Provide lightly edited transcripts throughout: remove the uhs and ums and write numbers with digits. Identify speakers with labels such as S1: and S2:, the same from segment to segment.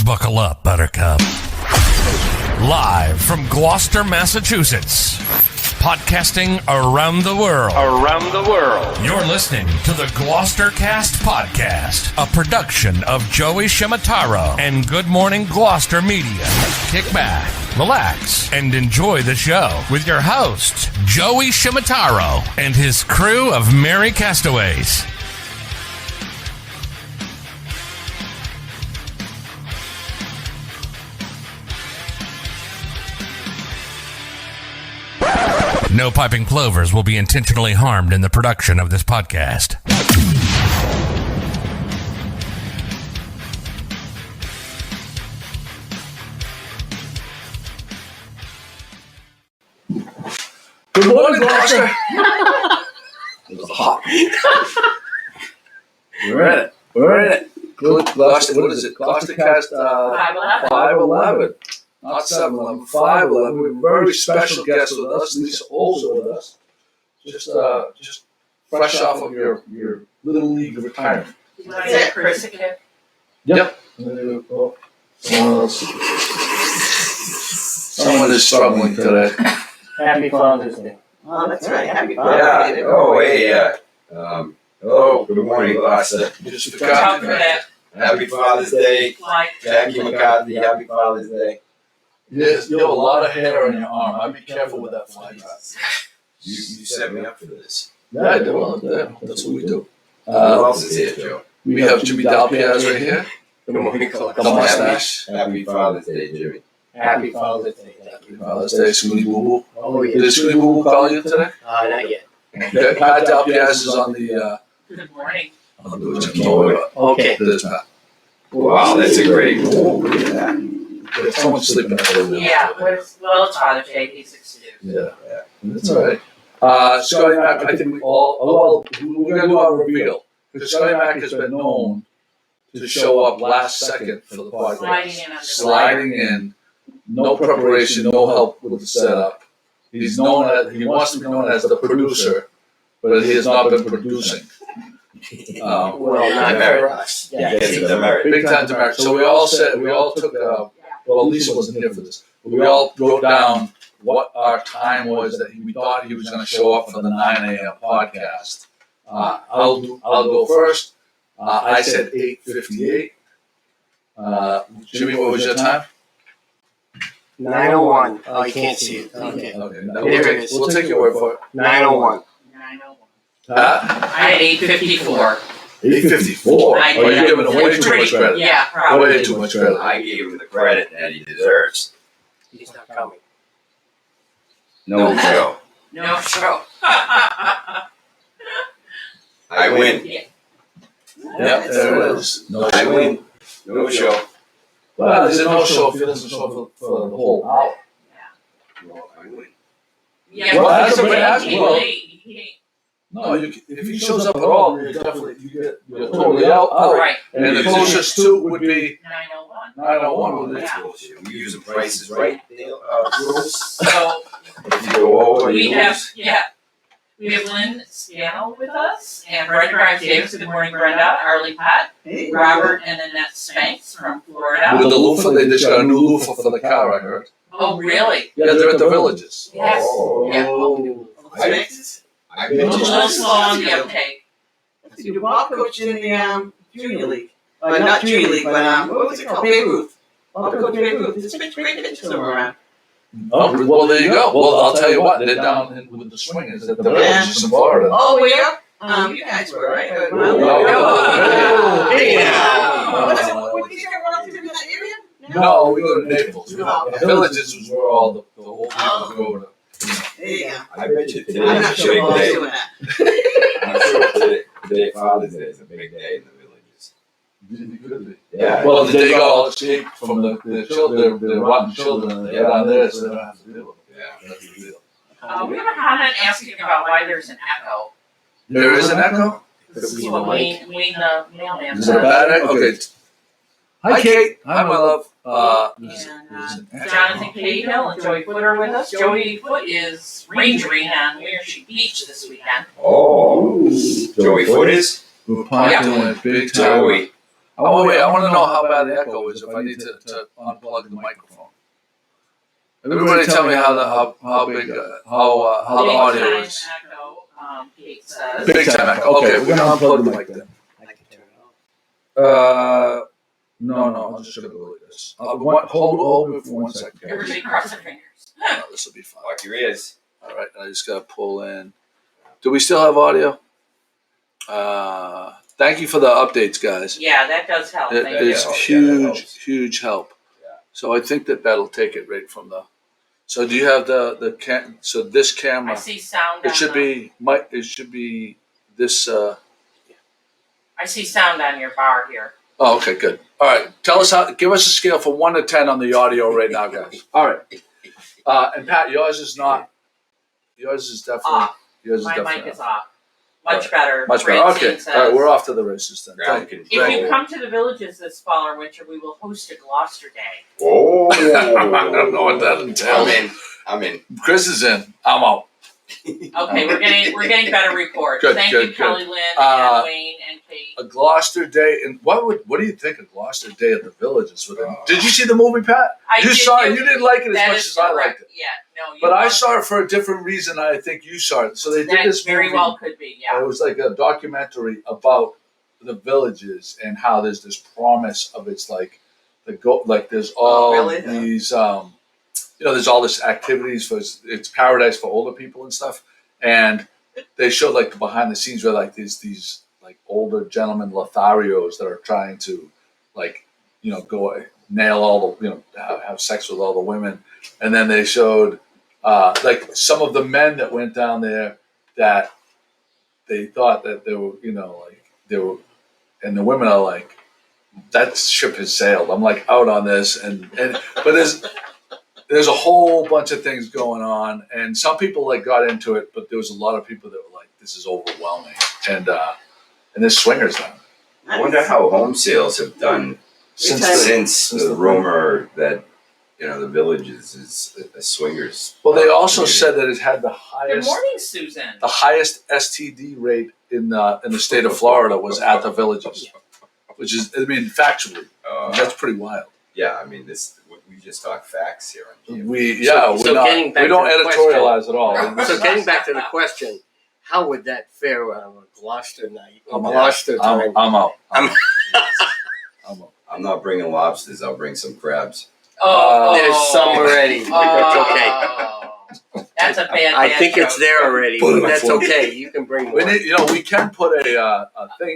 S1: Buckle up, Buttercup. Live from Gloucester, Massachusetts. Podcasting around the world. You're listening to the GloucesterCast podcast, a production of Joey Shimataro and Good Morning Gloucester Media. Kick back, relax, and enjoy the show with your host, Joey Shimataro, and his crew of merry castaways. No piping plovers will be intentionally harmed in the production of this podcast.
S2: Good morning, Gloucester. It was hot. We're in it. Good Gloucester. What is it? GloucesterCast 511. Not 711, 511. We have a very special guest with us, Lisa Olson with us. Just fresh off of your Little League retirement.
S3: Is that Chris again?
S2: Yep. Someone is struggling today.
S4: Happy Father's Day.
S3: Oh, that's right. Happy Father's Day.
S5: Hello, good morning, Gloucester.
S2: Just
S3: Talk
S2: forgot.
S3: for that.
S5: Happy Father's Day.
S3: Like,
S5: Jackie McCarthy, happy Father's Day.
S2: Yes, you have a lot of hair on your arm. I'd be careful with that flag.
S5: You set me up for this.
S2: Yeah, I do. Well, that's what we do.
S5: Who else is here, Joe?
S2: We have Jimmy Dalpiaz right here.
S5: Good morning,
S2: The mustache.
S5: Happy Father's Day, Jimmy.
S4: Happy Father's Day.
S2: Let's say Scooty Boo Boo.
S4: Oh,
S2: Did
S4: yeah.
S2: Scooty Boo Boo call you today?
S4: Not yet.
S2: Okay. Pat Dalpiaz is on the.
S3: good morning.
S2: I'll do it.
S4: Okay.
S2: There's Pat.
S5: Wow, that's a great move. Look at that.
S2: Someone's sleeping a little bit.
S3: Yeah, well, it's Father's Day. He's 62.
S2: Yeah. That's all right. Scotty Mack, I think we all. We're going to do our reveal. Because Scotty Mack has been known to show up last second for the podcast. Sliding in. No preparation, no help with the setup. He wants to be known as the producer, but he has not been producing.
S4: Well, not for us.
S5: Yeah, it's a merit.
S2: Big time demerit. So we all took, well, Lisa wasn't here for this, but we all wrote down what our time was that we thought he was going to show up for the 9 a.m. podcast. I'll go first. I said 8:58. Jimmy, what was your time?
S4: 9:01. Oh, I can't see it. Okay.
S2: We'll take your word for it.
S4: 9:01.
S3: 9:01.
S2: Huh?
S3: I had 8:54.
S2: 8:54.
S3: I
S2: You're
S3: did.
S2: giving him way too much credit.
S3: Yeah, probably.
S2: Way too much credit.
S5: I gave him the credit that he deserves.
S4: He's not coming.
S5: No, Joe.
S3: No show.
S5: I win.
S2: Yeah, there it is. No
S5: I win. No show.
S2: Well, there's a no-show if he doesn't show for the whole hour.
S5: Well, I win.
S3: Yeah,
S2: Well,
S3: well,
S2: that's
S3: he's
S2: a bad-
S3: late.
S2: well-
S3: He ain't.
S2: No, if he shows up at all, you're totally out.
S3: Right.
S2: And the closest to would be
S3: 9:01.
S2: 9:01. Wouldn't it?
S5: That's bullshit. We use the prices right rules.
S3: So
S5: If you go over,
S3: we
S5: you
S3: have,
S5: lose.
S3: we have Lynn Scannell with us, and Brenda Grimes Davis. Good morning, Brenda. Arlie Pat, Robert, and Annette Spanks from Florida.
S2: With the loofah, they just got a new loofah for the car, I heard.
S3: Oh, really?
S2: Yeah, they're at the Villages.
S3: Yes.
S5: Oh.
S3: Yeah.
S5: I've
S3: A
S5: been
S3: little slow on the uptake.
S6: You ball coach in the junior league. Not junior league, but what was it called? Babe Ruth. Ball coach Babe Ruth. There's great pictures of him around.
S2: Oh, well, there you go. Well, I'll tell you what, they're down with the swingers at the Villages in Florida.
S6: Oh, yeah? You guys were, right?
S2: Oh,
S6: What did you ever run up to in that area?
S2: No, we go to Naples. The Villages was where all the whole people go over to.
S6: Yeah.
S5: I bet you today
S6: I'm
S5: is
S6: not
S5: a
S6: sure
S5: big
S6: what I was
S5: day.
S6: doing that.
S5: I'm sure today Father's Day is a big day in the villages. Yeah.
S2: Well, the day all escape from the children, the rotten children, and they're down there, so they don't have to deal with it.
S5: Yeah.
S2: That's the deal.
S3: We have a comment asking about why there's an echo.
S2: There is an echo?
S3: Wayne, the mailman.
S2: Is it a bad echo? Okay. Hi, Kate. Hi, my love.
S3: And Jonathan Cahill and Joey Foote are with us. Joey Foote is rangering on Weirship Beach this weekend.
S5: Oh. Joey Foote is?
S2: We're punting it big time.
S5: Joey.
S2: I want to know how bad the echo is if I need to unplug the microphone. Everybody tell me how big the audio is.
S3: Echo, Kate says.
S2: Big time echo. Okay, we're gonna unplug the mic then.
S4: I can turn it off.
S2: No, I'm just gonna go like this. Hold it for 1 second.
S3: Everybody cross their fingers.
S2: No, this will be fine.
S5: Lock your ears.
S2: All right, I just gotta pull in. Do we still have audio? Thank you for the updates, guys.
S3: Yeah, that does help.
S2: It
S3: Thank
S2: is
S3: you.
S2: huge help.
S5: Yeah.
S2: So I think that'll take it right from the. So do you have so this
S3: I
S2: camera?
S3: see sound.
S2: It should be this.
S3: I see sound on your bar here.
S2: Oh, okay, good. All right, give us a scale from 1 to 10 on the audio right now, guys. All right. And Pat, yours is not. Yours is definitely.
S3: Off.
S2: Yours is
S3: My
S2: definitely
S3: mic is off. Much better.
S2: Much better.
S3: Francine
S2: Okay.
S3: says,
S2: All right, we're off to the races then.
S5: Ground
S2: Thank
S5: control.
S3: if you come to the villages this fall or winter, we will host a Gloucester Day.
S5: Oh.
S2: I don't know what that entails.
S5: I'm in.
S2: Chris is in. I'm out.
S3: Okay, we're getting better reports.
S2: Good,
S3: Thank
S2: good,
S3: you, Kelly Lynn and Wayne and Kate.
S2: A Gloucester Day, and what do you think of Gloucester Day at the Villages? Did you see the movie, Pat? You saw it. You didn't like it as
S3: That
S2: much
S3: is
S2: as I
S3: correct.
S2: liked it.
S3: Yeah, no.
S2: But I saw it for a different reason. I think you saw it. So they did
S3: That
S2: this
S3: very
S2: movie.
S3: well could be. Yeah.
S2: It was like a documentary about the villages and how there's this promise of it's like there's all
S6: really?
S2: these there's all this activities for it's paradise for older people and stuff. And they showed like the behind the scenes where like these like older gentlemen Lotharios that are trying to go nail all the have sex with all the women. And then they showed like some of the men that went down there that they thought that they were and the women are like, that ship has sailed. I'm like out on this but there's a whole bunch of things going on, and some people like got into it, but there was a lot of people that were like, this is overwhelming. And there's swingers now.
S5: I wonder how home sales have done since the rumor that the Villages is a swingers.
S2: Well, they also
S5: community.
S2: said that it had the
S3: Good morning, Susan.
S2: highest STD rate in the state of Florida was at the Villages, which is, factually, that's pretty wild.
S5: Yeah, we just talk facts here.
S2: We
S4: So getting back
S2: we don't
S4: to the
S2: editorialize at all.
S4: So getting back to the question, how would that fare on a Gloucester night?
S2: I'm out.
S4: Gloucester time.
S2: I'm out.
S4: I'm-
S2: I'm out.
S5: I'm not bringing lobsters. I'll bring some crabs.
S4: There's some already. That's okay.
S3: That's a bad.
S4: I think it's
S3: joke.
S4: there already, but that's okay. You can bring more.
S2: We need, we can put an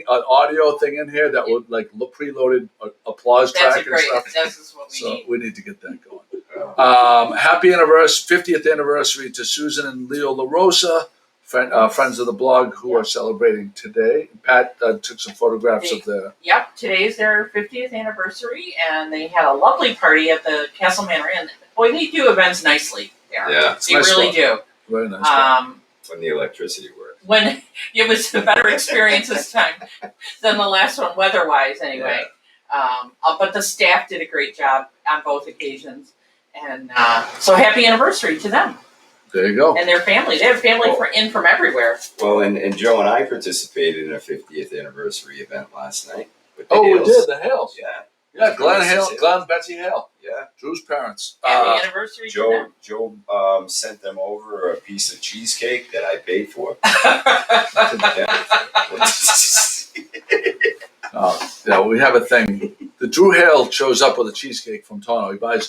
S2: audio thing in here that would like preloaded applause
S3: That's
S2: track
S3: a great.
S2: and stuff.
S3: This is what we
S2: So
S3: need.
S2: we need to get that going. Happy anniversary, 50th anniversary to Susan and Leo LaRosa, friends of the blog who are celebrating today. Pat took some photographs of their.
S3: Yep, today's their 50th anniversary, and they had a lovely party at the Castle Manor Inn. Boy, they do events nicely there.
S5: Yeah,
S2: It's
S3: They
S2: nice
S3: really
S2: fun.
S3: do.
S2: Very nice.
S5: when the electricity works.
S3: When it was a better experience this time than the last one, weather-wise, anyway. But the staff did a great job on both occasions, and so happy anniversary to them
S2: There you go.
S3: and their family. They have family in from everywhere.
S5: Well, and Joe and I participated in a 50th anniversary event last night. With the
S2: Oh, we
S5: Hales.
S2: did, the Hales.
S5: Yeah.
S2: Yeah, Glenn Betsy Hale,
S5: Yeah.
S2: Drew's parents.
S3: Happy anniversary to them.
S5: Joe sent them over a piece of cheesecake that I paid for.
S2: We have a thing. The Drew Hale shows up with a cheesecake from Toronto.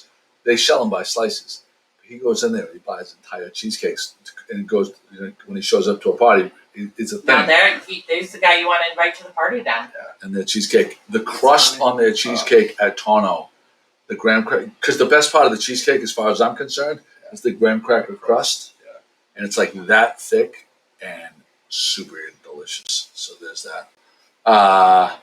S2: They sell them by slices. He goes in there, he buys entire cheesecakes, and goes when he shows up to a party. It's a thing.
S3: Now there's the guy you want to invite to the party then.
S2: And their cheesecake, the crust on their cheesecake at Toronto, the graham cracker, because the best part of the cheesecake, as far as I'm concerned, is the graham cracker crust, and it's like that thick and super delicious. So there's that.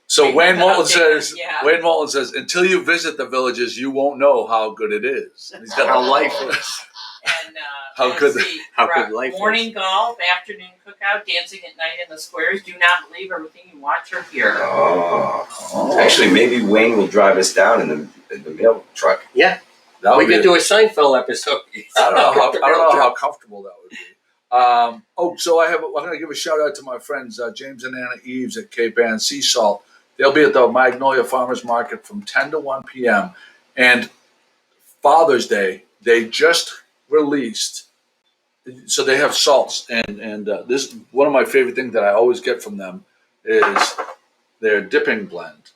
S2: So Wayne Moulton says, until you visit the villages, you won't know how good it is. And he's got
S4: How life is.
S3: And
S2: How good
S4: life is.
S3: morning golf, afternoon cookout, dancing at night in the squares. Do not believe everything you watch or hear.
S5: Oh. Actually, maybe Wayne will drive us down in the mail truck.
S4: Yeah.
S2: That
S4: We
S2: would
S4: could
S2: be,
S4: do a Seinfeld episode.
S2: I don't know how comfortable that would be. So I'm going to give a shout out to my friends James and Anna Eves at Cape Ann Sea Salt, They'll be at the Magnolia Farmers Market from 10 to 1 p.m. And Father's Day, they just released, so they have salts. And this, one of my favorite things that I always get from them is their dipping blend.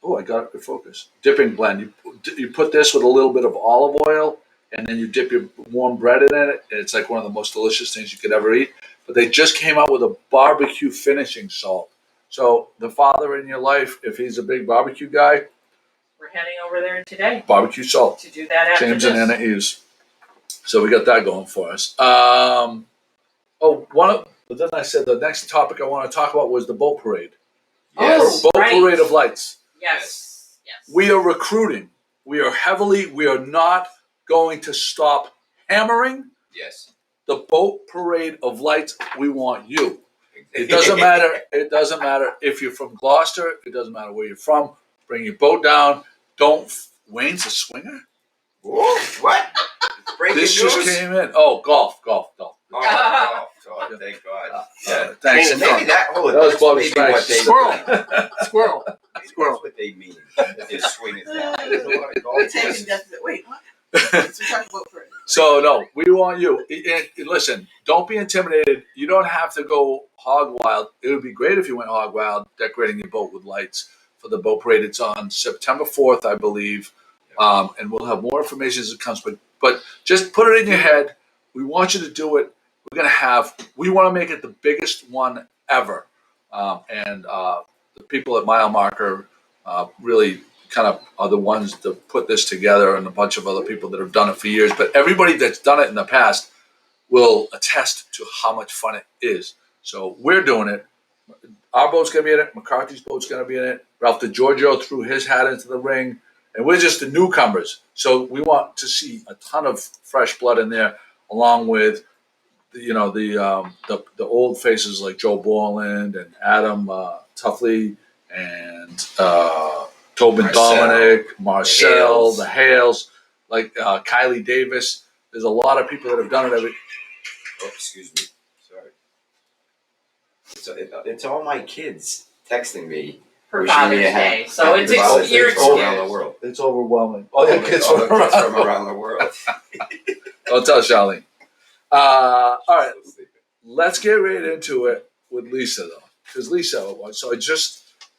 S2: Oh, I got it in focus. Dipping blend. You put this with a little bit of olive oil, and then you dip your warm bread in it. And it's like one of the most delicious things you could ever eat. But they just came out with a barbecue finishing salt. So the father in your life, if he's a big barbecue guy,
S3: We're heading over there today
S2: barbecue salt.
S3: to do that after
S2: James
S3: this.
S2: and Anna Hughes. So we got that going for us. But then I said the next topic I want to talk about was the boat parade.
S3: Yes.
S2: Boat
S3: Right.
S2: parade of lights.
S3: Yes.
S2: We are recruiting. We are not going to stop hammering
S5: Yes.
S2: the boat parade of lights. We want you. It doesn't matter. It doesn't matter if you're from Gloucester. It doesn't matter where you're from. Bring your boat down. Wayne's a swinger?
S5: Whoa, what? Breaking
S2: This
S5: news?
S2: just came in. Oh, golf.
S5: Oh, thank God. Yeah.
S2: Thanks.
S5: Maybe that
S2: was Bobby
S5: maybe what they
S6: Squirrel. Squirrel.
S5: That's what they mean. They're swinging down. There's a lot of golf
S6: Attention
S5: courses.
S6: deficit. Wait, what? Let's talk about first.
S2: So, no, we want you. And listen, don't be intimidated. You don't have to go hog wild. It would be great if you went hog wild decorating your boat with lights for the boat parade. It's on September 4th, I believe. And we'll have more information as it comes. But just put it in your head. We want you to do it. We want to make it the biggest one ever. The people at Mile Marker really kind of are the ones to put this together, and a bunch of other people that have done it for years. But everybody that's done it in the past will attest to how much fun it is. So we're doing it. Our boat's going to be in it. McCarthy's boat's going to be in it. Ralph DiGiorgio threw his hat into the ring. And we're just the newcomers. So we want to see a ton of fresh blood in there, along with the old faces like Joe Borland and Adam Tuffley and Tobin
S5: Marcel.
S2: Dominic, Marcel,
S5: The
S2: the Hales, like Kylie Davis. There's a lot of people that have done it.
S5: Oh, excuse me. Sorry. It's all my kids texting me.
S3: For
S5: wishing me
S3: Father's
S5: a
S3: Day.
S5: happy
S3: So it's
S5: Father's Day
S3: your
S5: all around the
S3: excuse.
S5: world.
S2: It's overwhelming. All your kids
S5: All
S2: from
S5: the kids from
S2: around.
S5: around the world.
S2: Don't tell Charlene. All right. Let's get right into it with Lisa, though. Because Lisa, so it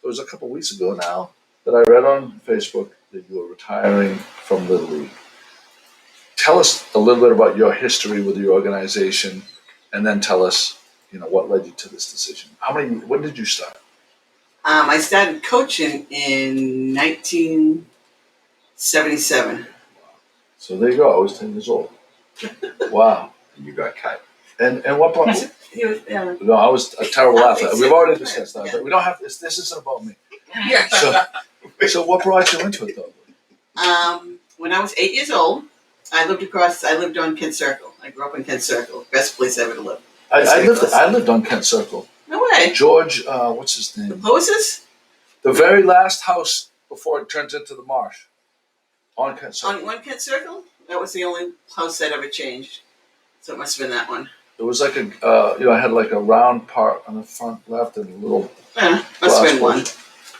S2: was a couple weeks ago now that I read on Facebook that you were retiring from Little League. Tell us a little bit about your history with the organization, and then tell us, what led you to this decision. When did you start?
S6: I started coaching in 1977.
S2: So there you go. I was 10 years old. Wow.
S5: And you got cut.
S2: And what brought No, I was a terrible athlete. We've already discussed that, but we don't have to. This isn't about me.
S6: Yeah.
S2: So what brought you into it, though?
S6: When I was 8 years old, I lived on Kent Circle. I grew up in Kent Circle. Best place ever to live.
S2: I lived on Kent Circle.
S6: No way.
S2: George, what's his
S6: The
S2: name?
S6: Poses?
S2: The very last house before it turns into the marsh. On Kent Circle.
S6: On one Kent Circle? That was the only house that ever changed. So it must have been that one.
S2: It was like I had like a round part on the front left and a little.
S6: Must have been one.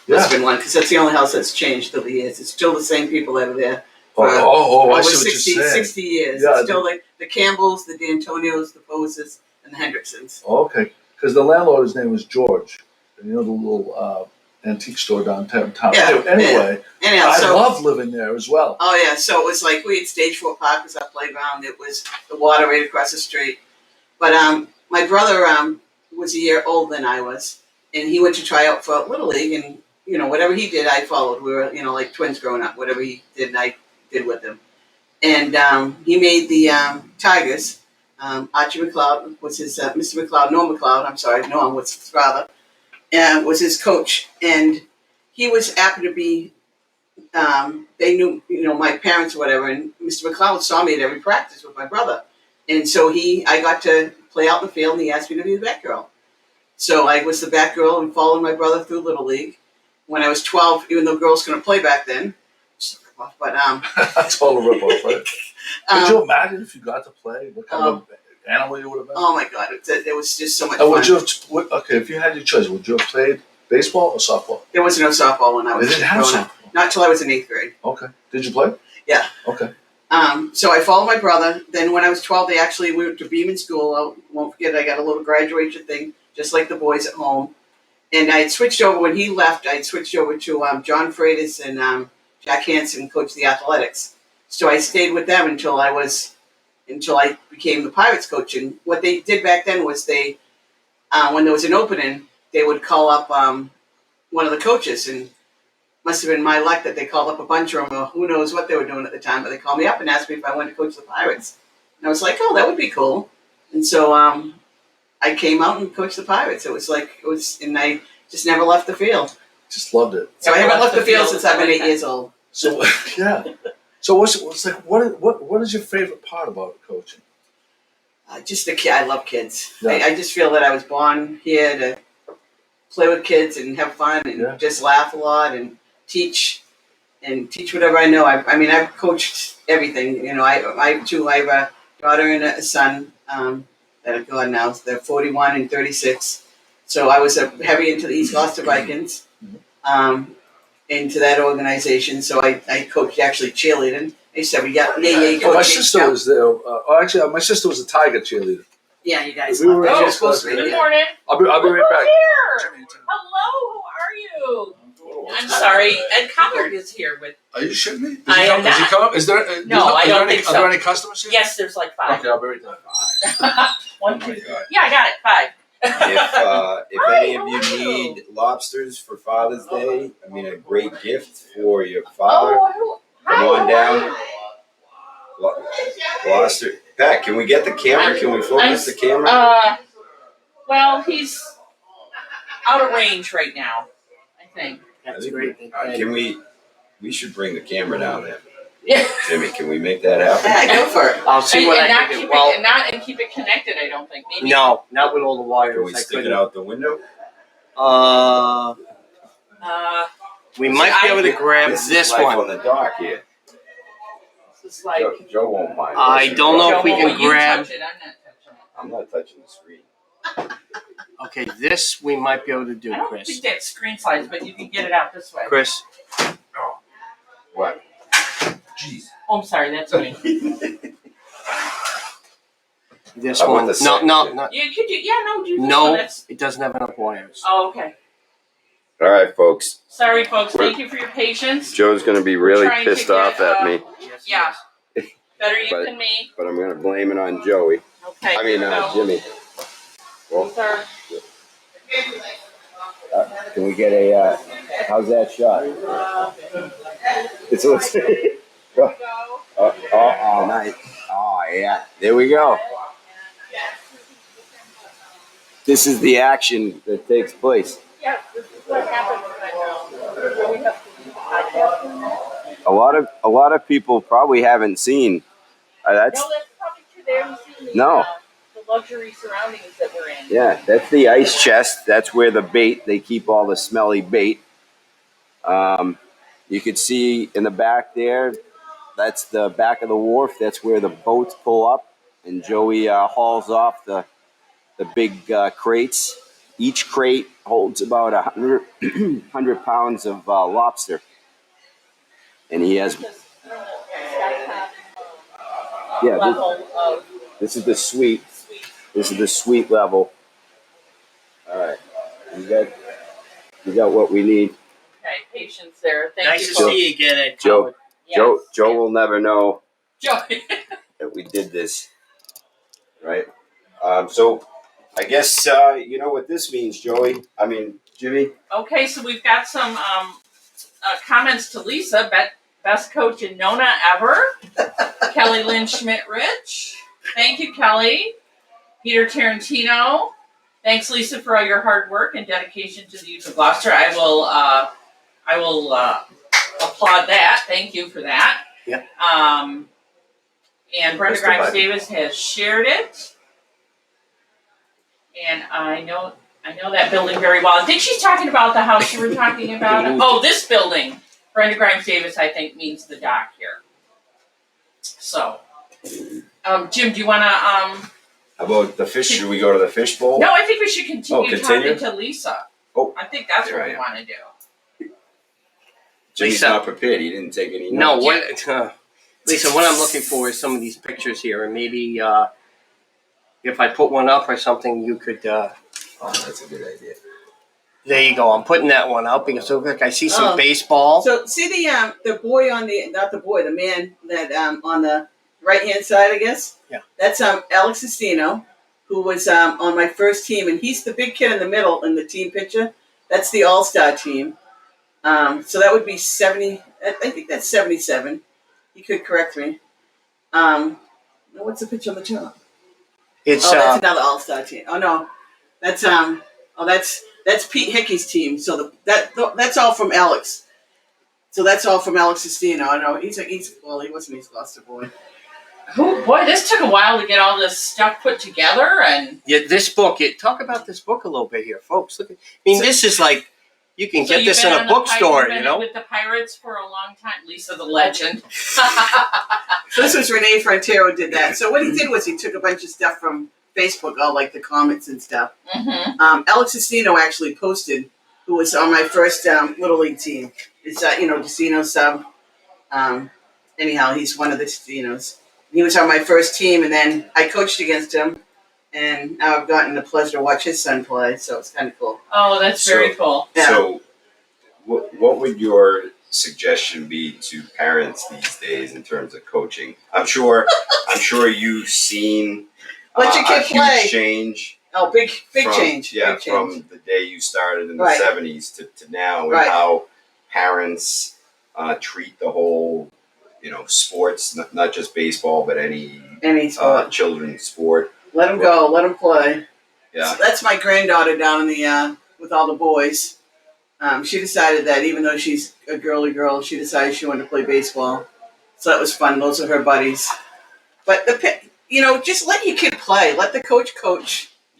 S2: Yeah.
S6: Must have been one, because that's the only house that's changed over the years. It's still the same people that are there.
S2: I
S6: over
S2: see what
S6: 60,
S2: you're saying.
S6: 60 years.
S2: Yeah,
S6: It's still like the Campbells, the D'Antonios, the Poses, and the Hendricksons.
S2: Okay, because the landlord's name was George. And the little antique store downtown.
S6: Yeah,
S2: Anyway,
S6: Anyhow,
S2: I
S6: so
S2: love living there as well.
S6: oh yeah, so it was like we had Stage 4 Park was our playground. It was the water right across the street. But my brother was a year older than I was, and he went to try out for Little League, and whatever he did, I followed. We were like twins growing up. Whatever he did, I did with him. And he made the Tigers. Archie McLeod was his Mr. McLeod. Norm was his father, and was his coach. And he was happened to be. They knew my parents or whatever, and Mr. McLeod saw me at every practice with my brother, and so I got to play out in the field, and he asked me to be the back girl. So I was the back girl and followed my brother through Little League. When I was 12, even though girls couldn't play back then, but
S2: That's all a rip-off, right? Could you imagine if you got to play? What kind of animal you would have been?
S6: oh my God, it was just so much
S2: Would
S6: fun.
S2: you have, if you had your choice, would you have played Baseball or softball?
S6: There was no softball when I was
S2: They didn't have
S6: growing up.
S2: softball.
S6: Not till I was in 8th grade.
S2: Okay. Did you play?
S6: Yeah.
S2: Okay.
S6: So I followed my brother. Then when I was 12, we went to Beeman School. I won't forget, I got a little graduation thing, just like the boys at home. And I had switched over, when he left, I had switched over to John Freitas and Jack Hansen, coached the athletics. So I stayed with them until I became the Pirates coach. And what they did back then was when there was an opening, they would call up one of the coaches, and must have been my luck that they called up a bunch of them, or who knows what they were doing at the time, but they called me up and asked me if I wanted to coach the Pirates. And I was like, oh, that would be cool. And so I came out and coached the Pirates. And I just never left the field.
S2: Just loved it.
S6: So I haven't left the field since I've been 8 years old.
S2: So yeah. So what's like? What is your favorite part about coaching?
S6: Just the kid. I love kids.
S2: Yeah.
S6: I just feel that I was born here to play with kids and have fun and just laugh a lot and teach whatever I know. I mean, I've coached everything. You know, I have a daughter and a son that are gone now. They're 41 and 36. So I was heavy into the East Gloucester Vikings, into that organization. So I coached actually cheerleading. I used to have coach.
S2: My sister was there. My sister was a Tiger cheerleader.
S6: Yeah, you guys.
S2: We were
S6: love that.
S2: in
S6: You're supposed to be.
S3: Good
S6: Yeah.
S3: morning.
S2: I'll be right back.
S3: Here. Hello, how are you? I'm sorry, Ed Collard is here with.
S2: Are you shitting me?
S3: I am
S2: Does he
S3: not.
S2: come up? Is there?
S3: No, I don't think
S2: Are
S3: so.
S2: there any customers here?
S3: Yes, there's like 5.
S2: Okay, I'll be right there.
S3: 1,
S5: Oh my
S3: 2.
S5: God.
S3: Yeah, I got it. 5.
S5: If
S3: Hi,
S5: any of
S3: how
S5: you
S3: are you?
S5: need lobsters for Father's Day, I mean a great gift for your father. Come on down. Gloucester. Pat, can we get the camera? Can we focus the camera?
S3: Well, he's out of range right now, I think.
S4: That's great.
S5: Can we should bring the camera down there.
S3: Yeah.
S5: Jimmy, can we make that happen?
S6: Yeah, go for it.
S4: I'll see what I
S3: not
S4: can do.
S3: keep
S4: Well,
S3: and keep it connected. I don't think. Maybe.
S4: no, not with all the wires.
S5: Can we
S4: I
S5: stick it
S4: couldn't.
S5: out the window?
S4: We might be able to grab
S5: This
S4: this
S5: is life on
S4: one.
S5: the dock here.
S3: This is like.
S5: Joe won't mind.
S4: I don't know if we
S3: Joe,
S4: can
S3: will you
S4: grab-
S3: touch it? I'm not touching it.
S5: I'm not touching the screen.
S4: Okay, this we might be able to do,
S3: I don't
S4: Chris.
S3: think that screen slides, but you can get it out this way.
S4: Chris,
S5: What? Jeez.
S3: Oh, I'm sorry, that's me.
S4: this
S5: How about
S4: one.
S5: the
S4: No,
S5: second?
S3: You could do, do this one.
S4: no.
S3: That's,
S4: It doesn't have enough wires.
S3: oh, okay.
S5: All right, folks.
S3: Sorry, folks. Thank you for your patience.
S5: Joe's going to be
S3: We're
S5: really
S3: trying to
S5: pissed
S3: get,
S5: off at me,
S4: Yes,
S3: Yeah. Better you
S5: But-
S3: than me.
S5: but I'm going to blame it on Joey.
S3: Okay.
S5: I mean,
S3: here we go.
S5: Jimmy. Well,
S3: These are-
S5: can we get a, how's that shot? It's oh, nice. Oh, yeah. There we go. This is the action that takes place.
S3: Yeah, this is what happens when we have to do
S5: A lot of people probably haven't seen. That's
S3: No, that's probably true. They haven't seen the,
S5: No.
S3: The luxury surroundings that we're in.
S5: yeah, that's the ice chest. That's where the bait. They keep all the smelly bait. You could see in the back there. That's the back of the wharf. That's where the boats pull up, and Joey hauls off the big crates. Each crate holds about 100 pounds of lobster, and he has
S3: Level of
S5: this is the suite.
S3: sweet.
S5: This is the suite level. All right, we got what we need.
S3: Okay, patience there. Thank
S4: Nice
S3: you.
S4: to see you again, Ed.
S5: Joe.
S3: Yes.
S5: Joe will never know
S3: Joe.
S5: that we did this, right? So I guess you know what this means, Joey. I mean, Jimmy.
S3: Okay, so we've got some comments to Lisa. Best coach in Nona ever. Kelly Lynn Schmidt-Rich. Thank you, Kelly. Peter Tarantino. Thanks, Lisa, for all your hard work and dedication to the youth of Gloucester. I will applaud that. Thank you for that.
S4: Yeah.
S3: And Brenda
S5: Mr.
S3: Grimes
S5: Biden.
S3: Davis has shared it. And I know that building very well. I think she's talking about the house you were talking about. Oh, this building. Brenda Grimes Davis, I think, means the dock here. So, Jim, do you want to?
S5: How about the fish? Should we go to the fish bowl?
S3: No, I think we should continue
S5: continue?
S3: talking to Lisa. I think that's
S5: There
S3: what
S5: I
S3: we
S5: am.
S3: want to do.
S5: Jimmy's
S4: Lisa.
S5: not prepared. He didn't take any
S4: No,
S5: notes.
S4: Lisa, what I'm looking for is some of these pictures here, and maybe if I put one up or something, you could.
S5: Oh, that's a good idea.
S4: There you go. I'm putting that one up because look, I see some
S6: Oh.
S4: baseball.
S6: So see the boy on the man that on the right hand side, I guess.
S4: Yeah.
S6: That's Alex Sestino, who was on my first team, and he's the big kid in the middle in the team picture. That's the All-Star team. So that would be 70. I think that's 77. You could correct me. What's the picture on the top?
S4: It's
S6: that's another All-Star team. Oh no, that's Pete Hickey's team. So that's all from Alex. So that's all from Alex Sestino. I know he wasn't East Gloucester boy.
S3: Oh boy, this took a while to get all this stuff put together, and
S4: this book. Talk about this book a little bit here, folks. Look, this is like you can
S3: so
S4: get this in a bookstore,
S3: you've been with the Pirates for a long time. Lisa, the legend.
S6: So this was Renee Frontero did that. So what he did was he took a bunch of stuff from Facebook, all like the comments and stuff.
S3: Mm-hmm.
S6: Alex Sestino actually posted, who was on my first Little League team. It's Destino sub. Anyhow, he's one of the Destinos. He was on my first team, and then I coached against him, and now I've gotten the pleasure to watch his son play. So it's kind of cool.
S3: Oh, that's very cool.
S6: Yeah.
S5: So, what would your suggestion be to parents these days in terms of coaching? I'm sure you've seen
S6: Let your kid
S5: a
S6: play.
S5: huge change.
S6: Oh, big
S5: from,
S6: change.
S5: Yeah,
S6: big change.
S5: from the day you started in the
S6: Right.
S5: 70s to now, and
S6: Right.
S5: how parents treat the whole, sports, not just baseball, but any
S6: sport.
S5: children's sport.
S6: Let him go. Let him play.
S5: Yeah.
S6: So that's my granddaughter down in the with all the boys. She decided that even though she's a girly girl, she decided she wanted to play baseball. So that was fun. Those are her buddies. But just let your kid play. Let the coach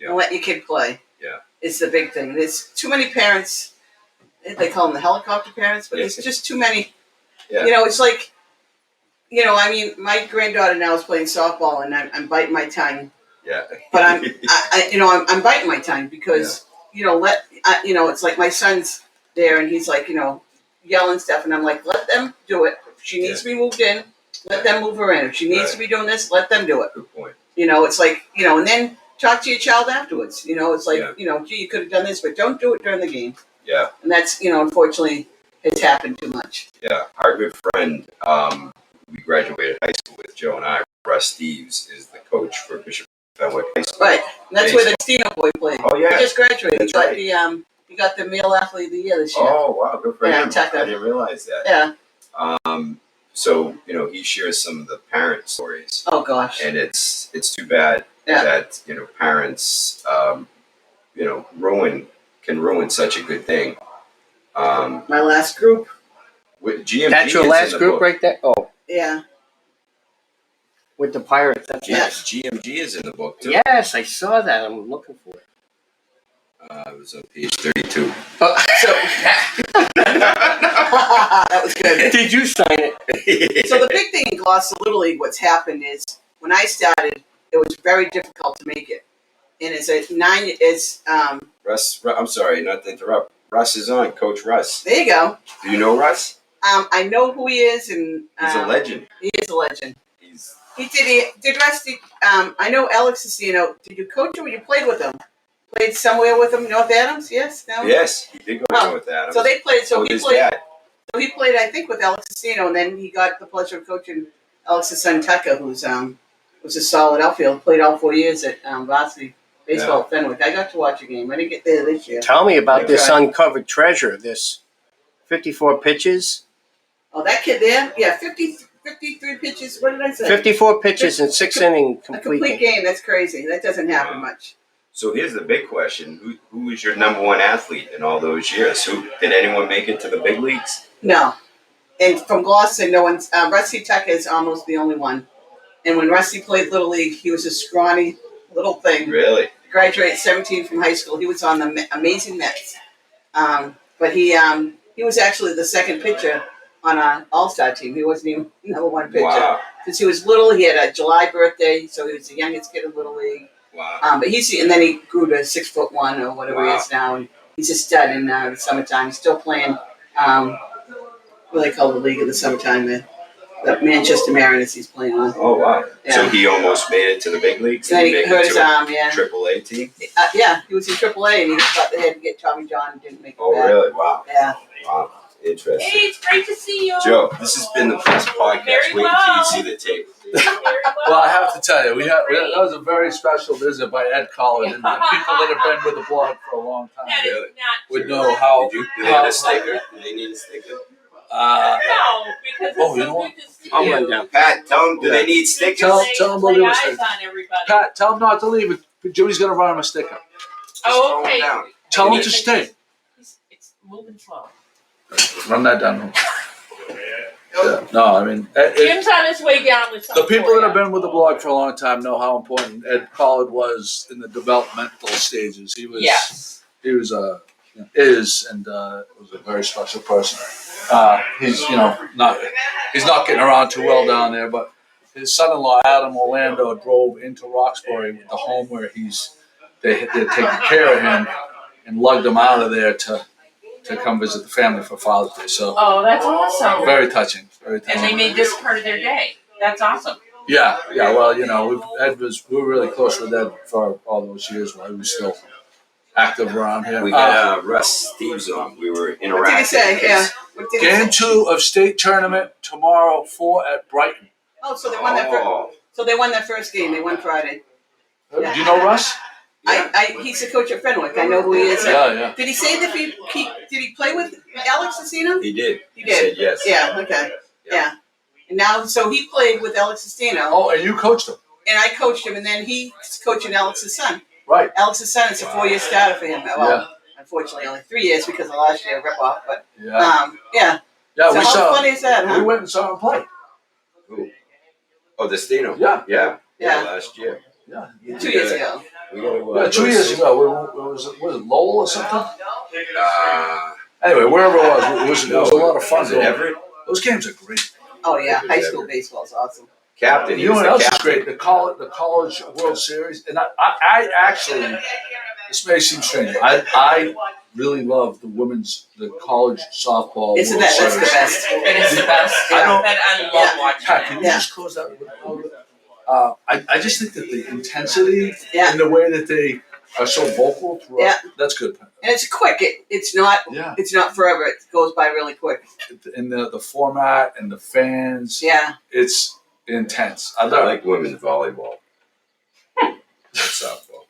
S6: and let your kid play.
S5: Yeah.
S6: It's the big thing. There's too many parents. They call them the helicopter parents, but there's just too many.
S5: Yeah.
S6: It's like, my granddaughter now is playing softball, and I'm biting my tongue.
S5: Yeah.
S6: But I'm biting my tongue because it's like my son's there and he's like yelling stuff, and I'm like, let them do it. If she needs to be moved in, let them move her in. If she needs to be doing this, let them do it.
S5: Good point.
S6: It's like and then talk to your child afterwards. It's like gee, you could have done this, but don't do it during the game.
S5: Yeah.
S6: And that's unfortunately it's happened too much.
S5: Yeah. Our good friend, we graduated high school with, Joe and I, Russ Steves, is the coach for Bishop Fenwick High School.
S6: Right. And that's where the Steno boy played.
S5: Oh yeah.
S6: He just graduated.
S5: That's
S6: He got
S5: right.
S6: he got the male athlete of the year this year.
S5: Oh wow, good for him.
S6: check that.
S5: I didn't realize that.
S6: Yeah.
S5: So he shares some of the parent stories,
S6: Oh gosh.
S5: and it's too bad
S6: Yeah.
S5: that parents can ruin such a good thing.
S6: My last group.
S5: With GMG,
S4: That's your
S5: is
S4: last
S5: in the
S4: group
S5: book.
S4: right there. Oh,
S6: Yeah.
S4: with the Pirates. That's
S5: Yes, GMG is in the book too.
S4: Yes, I saw that. I'm looking for it.
S5: It was on page 32.
S6: So that was good.
S4: Did you sign it?
S6: So the big thing in Gloucester Little League, what's happened is when I started, it was very difficult to make it. And
S5: Russ, I'm sorry, not to interrupt. Russ is on, Coach Russ.
S6: there you go.
S5: Do you know Russ?
S6: I know who he is, and
S5: He's a legend.
S6: He is a legend.
S5: He
S6: Did Rusty? I know Alex Sestino. Did you coach him or you played with him? Played somewhere with him, North Adams? Yes. No.
S5: Yes, he did go
S6: Oh,
S5: with that.
S6: So they played. So
S5: with
S6: he
S5: his
S6: played.
S5: dad.
S6: So he played, I think, with Alex Sestino, and then he got the pleasure of coaching Alex's son Tucker, who's was a solid outfield. Played all 4 years at varsity baseball at Fenwick. I got to watch a game. I didn't get there this year.
S4: Tell me about this
S6: Right.
S4: uncovered treasure. This 54 pitches.
S6: Oh, that kid there? Yeah, 53 pitches. What did I say?
S4: 54 pitches in 6 inning
S6: A
S4: complete
S6: complete
S4: game.
S6: game. That's crazy. That doesn't happen much.
S5: So here's the big question: Who was your number one athlete in all those years? Did anyone make it to the big leagues?
S6: No. And from Gloucester, no one's. Rusty Tucker is almost the only one. And when Rusty played Little League, he was a scrawny little thing.
S5: Really?
S6: Graduated 17 from high school. He was on the amazing Mets. But he was actually the second pitcher on an all-star team. He wasn't even number one pitcher.
S5: Wow!
S6: Because he was little. He had a July birthday, so he was the youngest kid in Little League.
S5: Wow!
S6: And then he grew to 6'1" or whatever he
S5: Wow.
S6: is now. And he's a stud in the summertime. He's still playing. What do they call the league in the summertime? The Manchester Mariners. He's playing on.
S5: Oh wow!
S6: Yeah.
S5: So he almost made it to the big leagues.
S6: So he hurt his arm. Yeah.
S5: AAA team.
S6: Yeah, he was in AAA, and he thought they had to get Tommy John and didn't make it
S5: Oh
S6: back.
S5: really? Wow.
S6: Yeah.
S5: Wow. Interesting.
S3: Hey, it's great to see you.
S5: Joe, this has been the best podcast.
S3: Very
S5: Wait until you see the tape.
S2: Well, I have to tell you, that was a very special visit by Ed Collin, and the people that have been with the blog for a long time
S3: That is
S5: Really?
S3: not
S2: would
S3: true.
S2: know how.
S5: Do they have a sticker? Do they need a sticker?
S3: No, because
S2: Oh,
S3: it's
S2: you
S3: so
S2: know what?
S3: good to see
S4: I'll
S3: you.
S4: run down.
S5: Pat, tell them. Do they need stickers?
S2: Tell them we'll
S3: Lay
S2: do a
S3: eyes
S2: sticker.
S3: on everybody.
S2: Pat, tell him not to leave it. Jimmy's gonna run him a sticker.
S3: Oh, okay.
S5: Just throw 'em down.
S2: Tell him to stay.
S3: It's moving slow.
S2: Run that down. Yeah. No, I mean,
S3: Jim's on his way down with
S2: the
S3: something.
S2: people that have been with the blog for a long time know how important Ed Collin was in the developmental stages. He was.
S3: Yes.
S2: He was was a very special person. He's he's not getting around too well down there, but his son-in-law Adam Orlando drove into Roxbury with the home where they're taking care of him and lugged him out of there to come visit the family for Father's Day. So
S3: Oh, that's awesome.
S2: very touching, very
S3: And they
S2: touching.
S3: made this part of their day. That's awesome.
S2: Yeah. Well, we were really close with Ed for all those years while he was still active around here.
S5: We got Russ Steves on. We were interacting.
S6: What did he say? Yeah. What did he
S2: Game
S6: say?
S2: 2 of state tournament tomorrow, 4 at Brighton.
S6: Oh, so they won that. So they won that first game. They won Friday.
S2: Do you know Russ?
S6: He's the coach at Fenwick. I know who he is.
S2: Yeah.
S6: Did he say that did he play with Alex Cestino?
S5: He did.
S6: He did.
S5: Said yes.
S6: Yeah. Okay. Yeah. And now, so he played with Alex Cestino,
S2: Oh, and you coached him.
S6: and I coached him, and then he's coaching Alex's son.
S2: Right.
S6: Alex's son, it's a 4-year starter for him. Well,
S2: Yeah.
S6: unfortunately, only 3 years because of last year rip-off. But
S2: Yeah.
S6: yeah.
S2: Yeah,
S6: So
S2: we
S6: how
S2: saw.
S6: funny is that, huh?
S2: We went and saw him play.
S5: Who? Oh, the Steno.
S2: Yeah.
S5: Yeah.
S6: Yeah.
S5: Last year.
S2: Yeah.
S6: 2 years ago.
S5: We gotta,
S2: Yeah, 2 years ago. Was it Lowell or something?
S5: Uh,
S2: Anyway, wherever it was a lot of fun.
S5: was it Everett?
S2: Those games are great.
S6: Oh yeah, high school baseball is awesome.
S5: Captain. He
S2: You know
S5: was
S2: what
S5: the
S2: else is
S5: captain.
S2: great? The college World Series, and I actually, this may seem strange. I really love the college softball
S6: Isn't
S2: World
S6: that that's the
S2: Series.
S6: best?
S3: It is the best.
S2: I don't-
S3: I love watching
S2: Pat, can
S3: it.
S2: you
S6: Yeah.
S2: just close that? I just think that the intensity
S6: Yeah.
S2: and the way that they are so vocal throughout,
S6: Yeah.
S2: that's good.
S6: And it's quick. It's not
S2: Yeah.
S6: it's not forever. It goes by really quick.
S2: And the format and the fans,
S6: Yeah.
S2: it's intense. I
S5: I
S2: love it.
S5: like women's volleyball. Softball.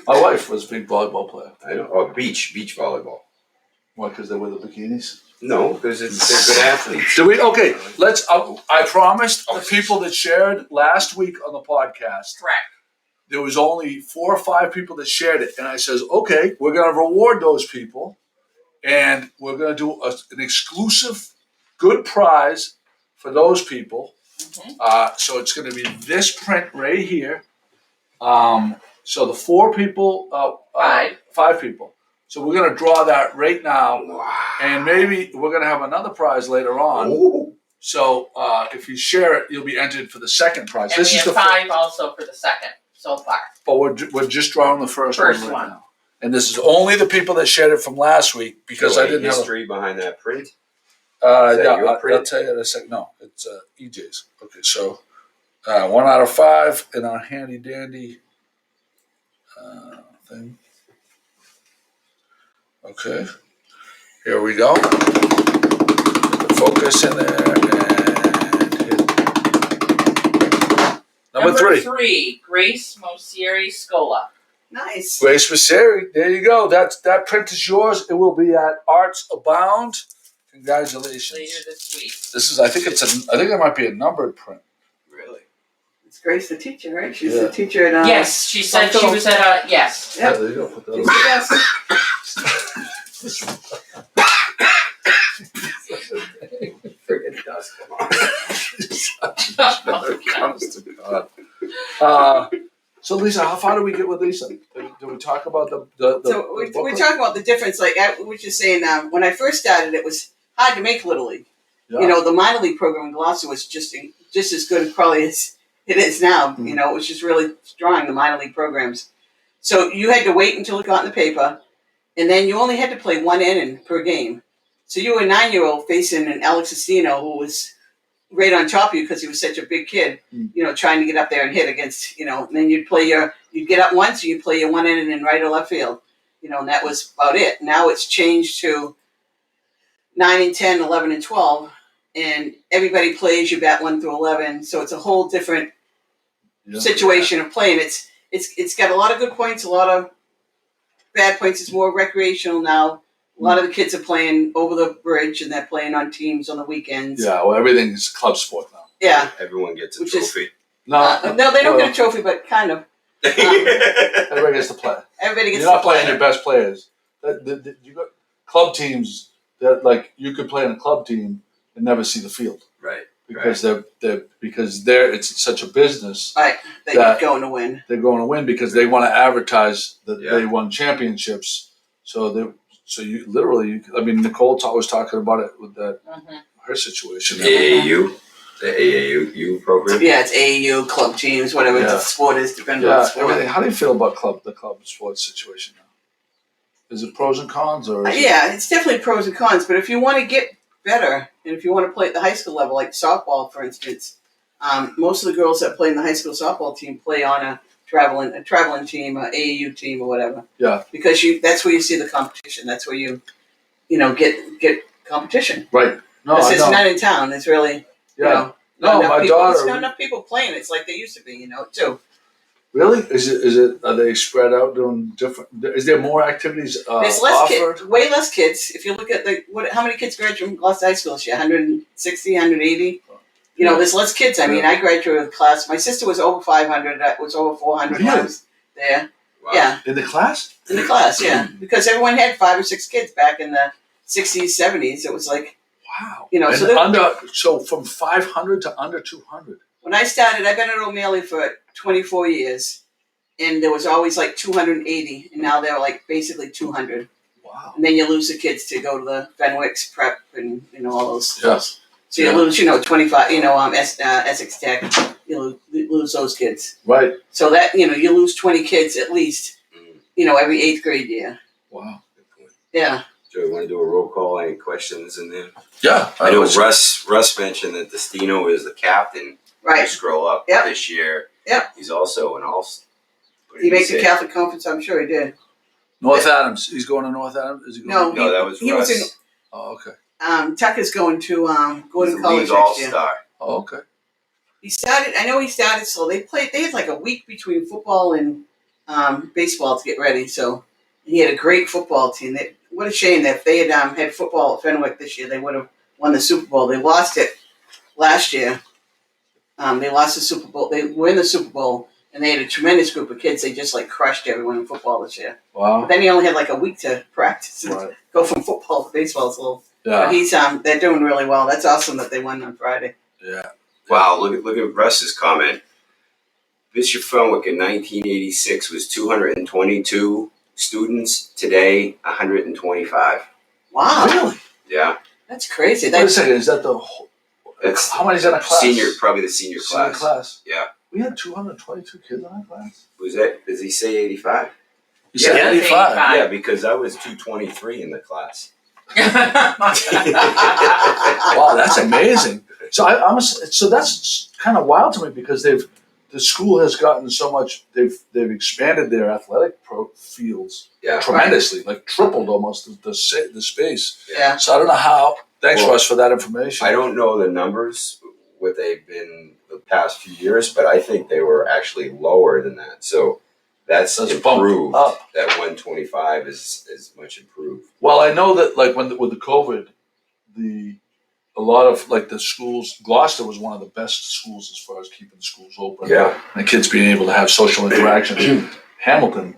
S2: My wife was a big volleyball player.
S5: I know. Oh, beach volleyball.
S2: Why? Because they wear the bikinis?
S5: No, because they're good athletes.
S2: Do we? Okay, let's. I promised the people that shared last week on the podcast.
S3: Correct.
S2: There was only 4 or 5 people that shared it, and I says, okay, we're going to reward those people, and we're going to do an exclusive good prize for those people.
S3: Mhm.
S2: So it's going to be this print right here. So the 4 people, 5 people. So we're going to draw that right now, and maybe we're going to have another prize later on.
S5: Ooh.
S2: So if you share it, you'll be entered for the second prize.
S3: And we have 5 also for the second so far.
S2: But we're just drawing the first one right
S3: one.
S2: now. And this is only the people that shared it from last week because
S5: So
S2: I
S5: any
S2: didn't have.
S5: history behind that print.
S2: Is
S5: that
S2: yeah,
S5: your
S2: I'll
S5: print?
S2: tell you in a second. No, it's EJ's. Okay, so 1 out of 5 in our handy dandy thing. Okay, here we go. Put the focus in there and hit. Number 3.
S3: Grace Mosieri Scola.
S6: Nice.
S2: Grace Masieri, there you go. That print is yours. It will be at Arts Abound. Congratulations.
S3: Later this week.
S2: This is. I think it might be a numbered print.
S5: Really?
S6: It's Grace, the teacher, right? She's
S2: Yeah.
S6: the teacher at
S3: Yes, she said she was at a yes.
S6: Yep.
S2: There you go. Put that
S6: She's
S2: on.
S6: the best.
S5: Friggin' dust.
S2: So Lisa, how far do we get with Lisa? Do we talk about the
S6: So we're
S2: booklet?
S6: talking about the difference. Like I was just saying, when I first started, it was hard to make Little League.
S2: Yeah.
S6: You know, the minor league program in Gloucester was just as good probably as it is now.
S2: Mm-hmm.
S6: You know, it was just really strong, the minor league programs. So you had to wait until it got in the paper, and then you only had to play one inning per game. So you were a 9-year-old facing an Alex Estino who was right on top of you because he was such a big kid, trying to get up there and hit against, and then you'd get up once and you'd play your one inning in right or left field, and that was about it. Now it's changed to 9 and 10, 11 and 12, and everybody plays, you bat 1 through 11. So it's a whole different situation of playing. It's got a lot of good points, a lot of bad points. It's more recreational now. A lot of the kids are playing over the bridge, and they're playing on teams on the weekends.
S2: Yeah, well, everything is club sport now.
S6: Yeah.
S5: Everyone gets a
S6: Which is-
S5: trophy.
S6: No, they don't get a trophy, but kind of.
S2: Everybody gets to play.
S6: Everybody gets
S2: You're not
S6: to play.
S2: playing your best players. You got club teams that you could play in a club team and never see the field
S5: Right.
S2: because they're it's such a business.
S6: Right, that you're going to win.
S2: They're going to win because they want to advertise that
S5: Yeah.
S2: they won championships. So you literally, Nicole was talking about it with her situation.
S5: AAU, the AAU program.
S6: Yeah, it's AAU, club teams, whatever the sport is, depending on the sport.
S2: Everything. How do you feel about the club sports situation now? Is it pros and cons, or?
S6: It's definitely pros and cons. But if you want to get better, and if you want to play at the high school level, like softball, for instance, most of the girls that play in the high school softball team play on a traveling team, a AAU team, or whatever.
S2: Yeah.
S6: Because that's where you see the competition. That's where you get competition.
S2: Right. No,
S6: Because
S2: I
S6: it's
S2: know.
S6: not in town. It's really
S2: No,
S6: not
S2: my
S6: people,
S2: daughter.
S6: There's not enough people playing. It's like they used to be, too.
S2: Really? Is it? Are they spread out doing different? Is there more activities
S6: There's less
S2: offered?
S6: kids, way less kids. If you look at how many kids graduated from Gloucester High School this year? 160, 180. There's less kids. I mean, I graduated with class. My sister was over 500. I was over 400 when I was there.
S5: Wow.
S6: Yeah,
S2: In the class?
S6: in the class. Yeah, because everyone had 5 or 6 kids back in the 60s, 70s. It was like,
S2: Wow.
S6: And
S2: So from 500 to under 200.
S6: when I started, I've been at O'Malley for 24 years, and there was always like 280, and now they're like basically 200.
S2: Wow.
S6: And then you lose the kids to go to the Fenwick's prep and all those.
S2: Yes.
S6: So you lose, 25. Essex Tech. You lose those kids.
S2: Right.
S6: So that you lose 20 kids at least. Every 8th grade year.
S2: Wow.
S5: Good point.
S6: Yeah.
S5: Joe, you want to do a roll call? Any questions in there?
S2: Yeah.
S5: I know Russ mentioned that Destino is the captain.
S6: Right.
S5: You scroll up
S6: Yep.
S5: this year.
S6: Yep.
S5: He's also an All-Star.
S6: He made the Catholic Conference. I'm sure he did.
S2: North Adams. He's going to North Adams. Is he going?
S6: No,
S5: No, that was
S6: he
S5: Russ.
S6: was in.
S2: Oh, okay.
S6: Tucker's going to Gordon
S5: He's a
S6: College
S5: league
S6: next year.
S5: All-Star.
S2: Oh, okay.
S6: I know he started slow. They had like a week between football and baseball to get ready. So he had a great football team. What a shame that if they had had football at Fenwick this year, they would have won the Super Bowl. They lost it last year. They lost the Super Bowl. They were in the Super Bowl, and they had a tremendous group of kids. They just crushed everyone in football this year.
S2: Wow.
S6: But then he only had like a week to practice.
S2: Right.
S6: Go from football to baseball. It's a little.
S2: Yeah.
S6: But they're doing really well. That's awesome that they won on Friday.
S2: Yeah.
S5: Wow, look at Russ's comment. Bishop Fenwick in 1986 was 222 students. Today, 125.
S6: Wow.
S2: Really?
S5: Yeah.
S6: That's crazy.
S2: Wait a second. Is that the whole?
S5: That's
S2: How many's in a class?
S5: probably the senior class. Yeah.
S2: We had 222 kids in our class.
S5: Was that, does he say 85?
S2: You said
S3: Yeah,
S2: 85.
S3: 85.
S5: Yeah, because I was 223 in the class.
S2: Wow, that's amazing. So so that's kind of wild to me because the school has gotten so much. They've expanded their athletic fields
S5: Yeah.
S2: tremendously, tripled almost the space.
S6: Yeah.
S2: So I don't know how. Thanks,
S5: Well,
S2: Russ, for that information.
S5: I don't know the numbers, what they've been the past few years, but I think they were actually lower than that. So that's
S2: That's bumped
S5: improved.
S2: up.
S5: That 125 is much improved.
S2: Well, I know that with the COVID, a lot of the schools. Gloucester was one of the best schools as far as keeping schools open.
S5: Yeah.
S2: And kids being able to have social interactions. Hamilton,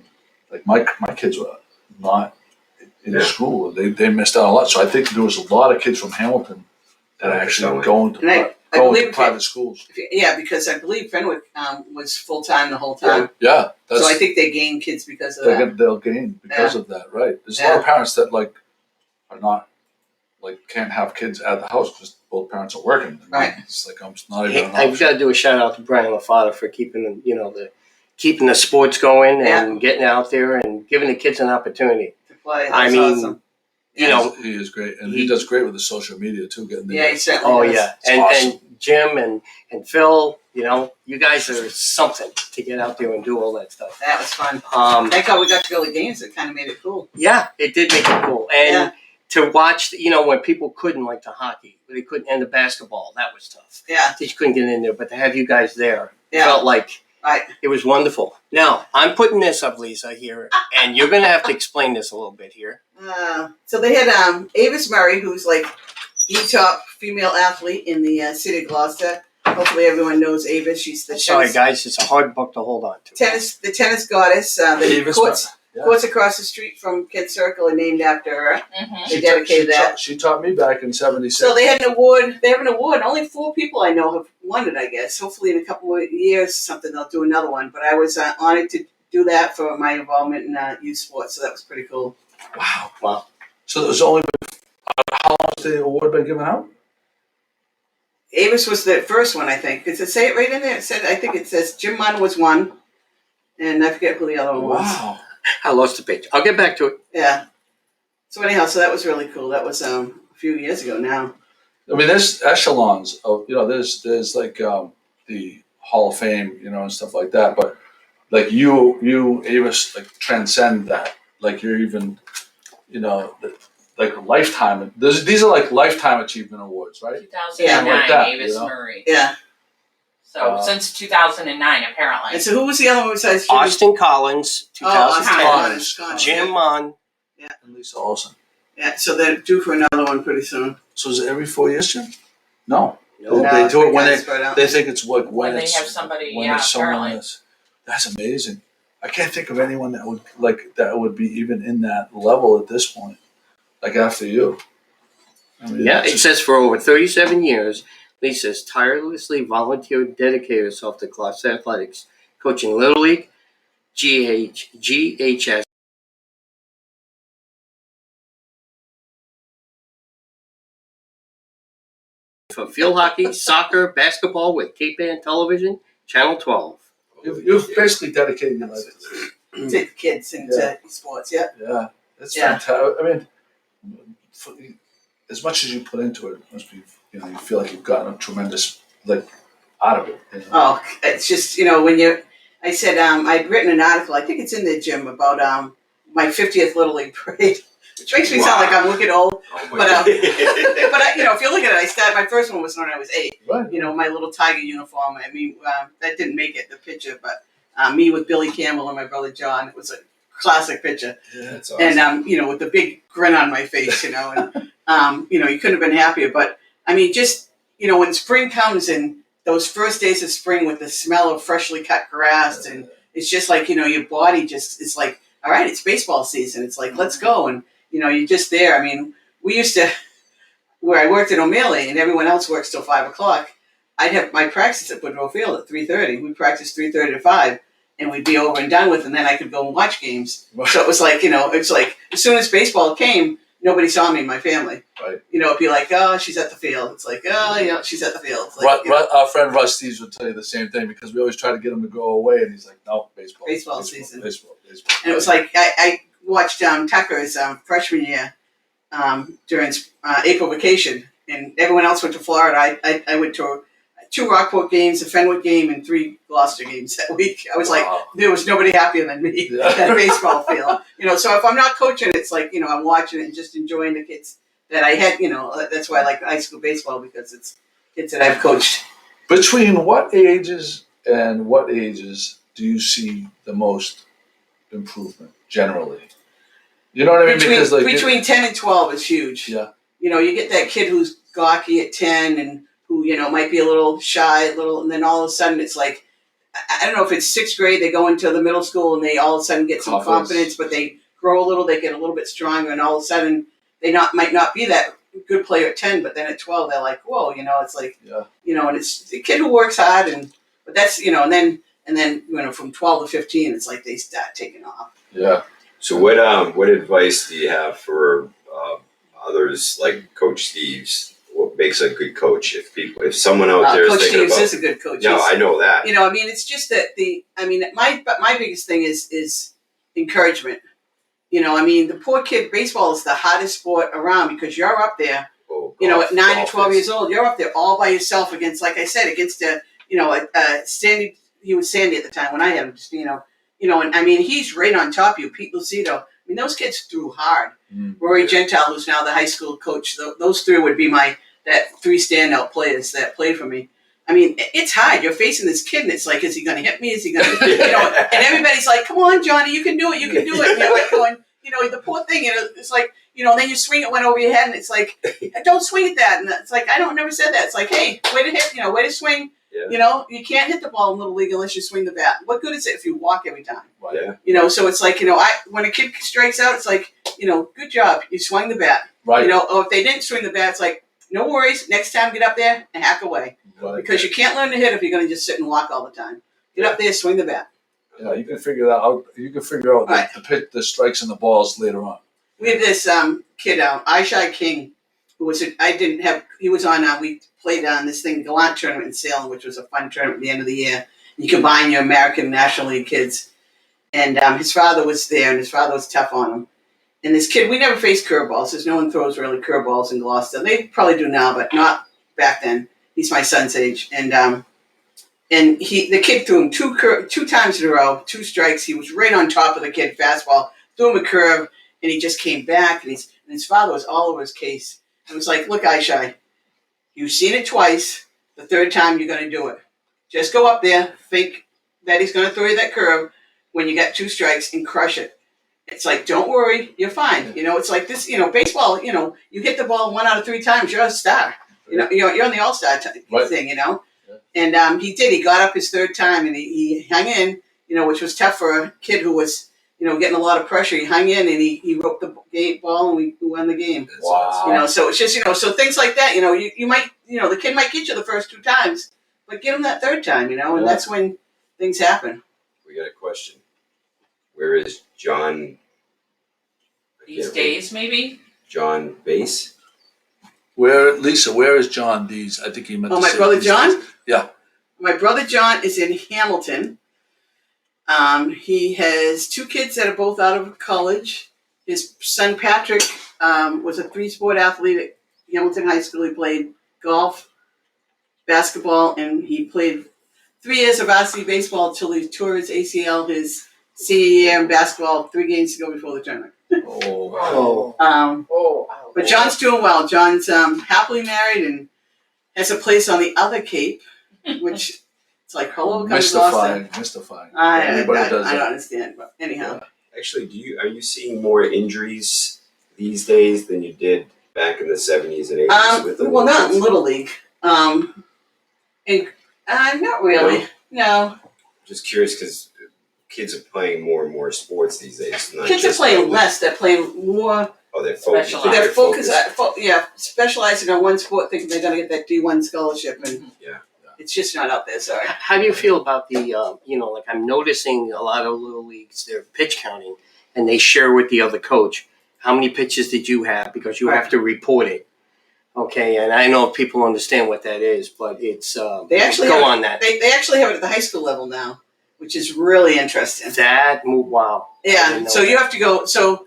S2: my kids were not in school. They missed out a lot. So I think there was a lot of kids from Hamilton that actually were going to private schools.
S6: Yeah, because I believe Fenwick was full time the whole time.
S2: Yeah,
S6: So I think they gained kids because of that.
S2: they'll gain because of that, right? There's a lot of parents that are not can't have kids at the house because both parents are working.
S6: Right.
S2: It's I'm not even.
S4: Hey,
S2: an
S4: I've
S2: option.
S4: got to do a shout out to Brian LaFada for keeping keeping the sports going and getting out there and giving the kids an opportunity.
S6: play.
S4: I
S6: That's
S4: mean,
S6: awesome.
S4: you know,
S2: He is great, and he does great with the social media too. Getting
S6: Yeah, he certainly
S4: oh
S6: does.
S4: yeah,
S2: It's
S4: and
S2: awesome.
S4: Jim and Phil, you know, you guys are something to get out there and do all that stuff.
S6: That was fun.
S4: Um,
S6: Thank God we got to go to games. It kind of made it cool.
S4: yeah, it did make it cool, and
S6: Yeah.
S4: to watch, you know, when people couldn't, like the hockey, they couldn't, and the basketball, that was tough.
S6: Yeah.
S4: They just couldn't get in there, but to have you guys there,
S6: Yeah.
S4: felt like
S6: Right.
S4: it was wonderful. Now I'm putting this up, Lisa, here, and you're gonna have to explain this a little bit here.
S6: So they had Avis Murray, who's like the top female athlete in the city of Gloucester. Hopefully everyone knows Avis. She's the
S4: Sorry, guys, it's a hard book to hold on to.
S6: the tennis goddess. The
S2: Avis
S6: courts
S2: Yeah.
S6: courts across the street from Kid Circle are named after her.
S3: Mhm.
S6: They dedicated that.
S2: She taught me back in '76.
S6: So they had an award. They have an award. Only 4 people I know have won it, I guess. Hopefully in a couple of years, something they'll do another one. But I was honored to do that for my involvement in youth sports. So that was pretty cool.
S2: Wow. So there was only how long has the award been given out?
S6: Avis was the first one, I think. Does it say it right in there? It said, I think it says Jim Munn was one, and I forget who the other one was.
S2: Wow.
S4: I lost the page. I'll get back to it.
S6: Yeah. So anyhow, so that was really cool. That was a few years ago now.
S2: I mean, there's echelons of, there's like the Hall of Fame, and stuff like that. But like you, Avis, like transcend that. Like you're even, like lifetime. These are like lifetime achievement awards, right?
S3: 2009,
S2: Like that,
S3: Avis Murray.
S6: Yeah.
S3: So since 2009, apparently.
S6: And so who was the other one besides Jimmy?
S4: Austin Collins,
S6: Austin
S4: 2010.
S6: Collins. Scotty.
S4: Jim Munn.
S2: And Lisa Olson.
S6: Yeah, so they're due for another one pretty soon.
S2: So is it every 4 years, Jim? No.
S4: No.
S2: They do it when
S6: it's spread out.
S2: they think it's like
S3: when they
S2: it's
S3: have somebody,
S2: when
S3: yeah,
S2: it's someone
S3: apparently.
S2: else. That's amazing. I can't think of anyone that would be even in that level at this point. Like after you. I mean,
S4: Yeah,
S2: it's
S4: it
S2: just-
S4: says for over 37 years, Lisa has tirelessly volunteered, dedicated herself to Gloucester athletics, coaching Little League, GHS, for field hockey, soccer, basketball with Cape Ann Television, Channel 12.
S2: You've basically dedicated your life to this.
S6: Take kids into sports, yeah.
S2: Yeah, that's
S6: Yeah.
S2: fantastic. I mean, as much as you put into it, must be you feel like you've gotten a tremendous out of it.
S6: Oh, it's just, I said, I'd written an article, I think it's in the gym, about my 50th Little League parade, which makes me sound like I'm looking old. But, but if you look at it, my first one was when I was 8.
S2: Right.
S6: My little tiger uniform. I mean, that didn't make it, the picture, but me with Billy Campbell and my brother John, it was a classic picture.
S2: Yeah, that's awesome.
S6: And, with the big grin on my face, and, you couldn't have been happier. But, I mean, just, when spring comes and those first days of spring with the smell of freshly cut grass, and it's just like, your body just, it's like, all right, it's baseball season. It's like, let's go. And, you're just there. I mean, we used to, where I worked at O'Malley and everyone else works till 5 o'clock, I'd have my practice at Woodrow Field at 3:30. We'd practice 3:30 to 5, and we'd be over and done with, and then I could go and watch games. So it was like, it's like, as soon as baseball came, nobody saw me in my family.
S2: Right.
S6: It'd be like, oh, she's at the field. It's like, oh, she's at the field. It's like,
S2: Our friend Russ Steves would tell you the same thing because we always try to get him to go away, and he's like, no, baseball.
S6: Baseball season.
S2: Baseball.
S6: And it was like, I watched Tucker's freshman year during April vacation, and everyone else went to Florida. I went to 2 Rockport games, a Fenwick game, and 3 Gloucester games that week. I was like, there was nobody happier than me at baseball field. So if I'm not coaching, it's like, I'm watching it and just enjoying the kids that I had, that's why I like high school baseball, because it's kids that I've coached.
S2: Between what ages and what ages do you see the most improvement generally? You know what I mean?
S6: Between 10 and 12 is huge.
S2: Yeah.
S6: You get that kid who's gawky at 10 and who, might be a little shy, and then all of a sudden it's like, I don't know if it's 6th grade, they go into the middle school and they all of a sudden get some confidence, but they grow a little, they get a little bit stronger, and all of a sudden they might not be that good player at 10, but then at 12 they're like, whoa, it's like, and it's the kid who works hard, but that's, and then from 12 to 15, it's like they start taking off.
S2: Yeah.
S7: So what advice do you have for others like Coach Steves? What makes a good coach? If someone out there is
S6: Coach
S7: thinking
S6: Steves
S7: about,
S6: is a good coach.
S7: no, I know that.
S6: It's just that my biggest thing is encouragement. I mean, the poor kid, baseball is the hardest sport around because you're up there, at 9 or 12 years old, you're up there all by yourself against, like I said, against Sandy. He was Sandy at the time when I had him, and I mean, he's right on top of you, Pete Lucido. I mean, those kids threw hard. Rory Gentile, who's now the high school coach, those three would be that three standout players that played for me. I mean, it's hard. You're facing this kid, and it's like, is he going to hit me? Is he going to, and everybody's like, come on, Johnny, you can do it. You can do it. And you're like going, the poor thing, it's like, then you swing it, went over your head, and it's like, don't swing at that. And it's like, never said that. It's like, hey, way to hit, way to swing. Yeah. You can't hit the ball in Little League unless you swing the bat. What good is it if you walk every time?
S7: Yeah.
S6: So it's like, when a kid strikes out, it's like, good job. You swung the bat.
S2: Right.
S6: Or if they didn't swing the bat, it's like, no worries. Next time, get up there and hack away.
S2: Right.
S6: Because you can't learn to hit if you're going to just sit and walk all the time. Get up there, swing the bat.
S2: Yeah, you can figure that out. You can figure out
S6: Right.
S2: the strikes and the balls later on.
S6: We had this kid out, Ishai King, who was he was on. We played on this thing, Gallant tournament in Salem, which was a fun tournament at the end of the year. You combine your American National League kids, and his father was there, and his father was tough on him. And this kid, we never faced curveballs, because no one throws really curveballs in Gloucester. They probably do now, but not back then. He's my son's age, and the kid threw him two times in a row, 2 strikes. He was right on top of the kid, fastball, threw him a curve, and he just came back, and his father was all over his case. It was like, look, Ishai, you've seen it twice. The third time you're going to do it. Just go up there, think that he's going to throw you that curve when you get 2 strikes and crush it. It's like, don't worry, you're fine. It's like this, baseball, you hit the ball 1 out of 3 times, you're a star. You're on the all-star thing, Yeah. And he did. He got up his 3rd time, and he hung in, which was tough for a kid who was, getting a lot of pressure. He hung in, and he roped the ball, and we won the game.
S2: Wow.
S6: So it's just, so things like that, you might, the kid might get you the first 2 times, but get him that 3rd time, and that's when things happen.
S7: We got a question. Where is John?
S3: These days, maybe?
S7: John Base?
S2: Where is John Dees? I think he meant to
S6: my
S2: say
S6: brother
S2: these
S6: John?
S2: days. Yeah.
S6: My brother John is in Hamilton. He has 2 kids that are both out of college. His son Patrick was a 3-sport athlete at Hamilton High School. He played golf, basketball, and he played 3 years of varsity baseball until he tore his ACL his senior year in basketball 3 games to go before the tournament. But John's doing well. John's happily married and has a place on the other Cape, which it's like, hello, comes Gloucester.
S2: Mystifying.
S6: I
S2: Everybody does
S6: don't
S2: that.
S6: understand, but anyhow.
S7: Actually, are you seeing more injuries these days than you did back in the 70s and 80s? With the
S6: not in Little League. Not really. No.
S7: Just curious because kids are playing more and more sports these days.
S6: Kids are playing less. They're playing more.
S7: Oh, they're focused.
S6: They're specializing on one sport, thinking they're going to get that D1 scholarship, and it's just not out there. Sorry.
S4: How do you feel about the, like I'm noticing a lot of little leagues, they're pitch counting, and they share with the other coach. How many pitches did you have? Because you have to report it. Okay, and I know people understand what that is, but it's
S6: they actually
S4: on that.
S6: They actually have it at the high school level now, which is really interesting.
S4: Wow.
S6: Yeah, so you have to go. So,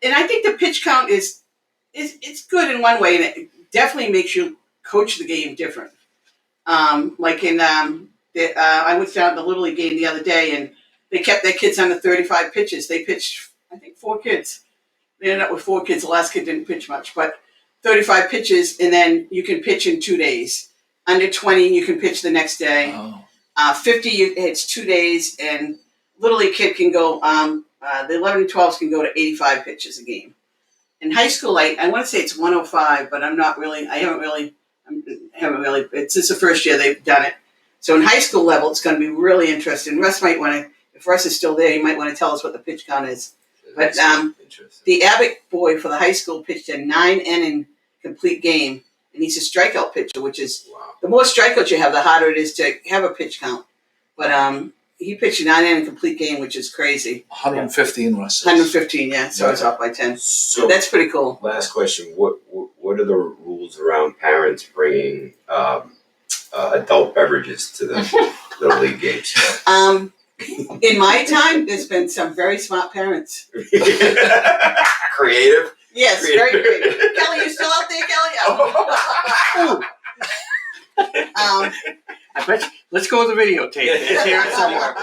S6: and I think the pitch count is it's good in one way, and it definitely makes you coach the game different. Like in I went down to the Little League game the other day, and they kept their kids under 35 pitches. They pitched, I think, 4 kids. They ended up with 4 kids. The last kid didn't pitch much, but 35 pitches, and then you can pitch in 2 days. Under 20, you can pitch the next day. 50, it's 2 days, and Little League kid can go. The 11 and 12s can go to 85 pitches a game. In high school, I want to say it's 105, but I'm not really. I haven't really. It's just the first year they've done it. So in high school level, it's going to be really interesting. Russ might want to. If Russ is still there, he might want to tell us what the pitch count is. But the Abbott boy for the high school pitched a 9-inning complete game, and he's a strikeout pitcher, which is the more strikeouts you have, the harder it is to have a pitch count. But he pitched a 9-inning complete game, which is crazy.
S2: 115, Russ.
S6: 115, yeah. So it's off by 10. So that's pretty cool.
S7: Last question: What are the rules around parents bringing adult beverages to the Little League games?
S6: In my time, there's been some very smart parents.
S7: Creative.
S6: Yes, very creative. Kelly, you still out there, Kelly?
S4: I bet you, let's go with the videotape. It's here somewhere.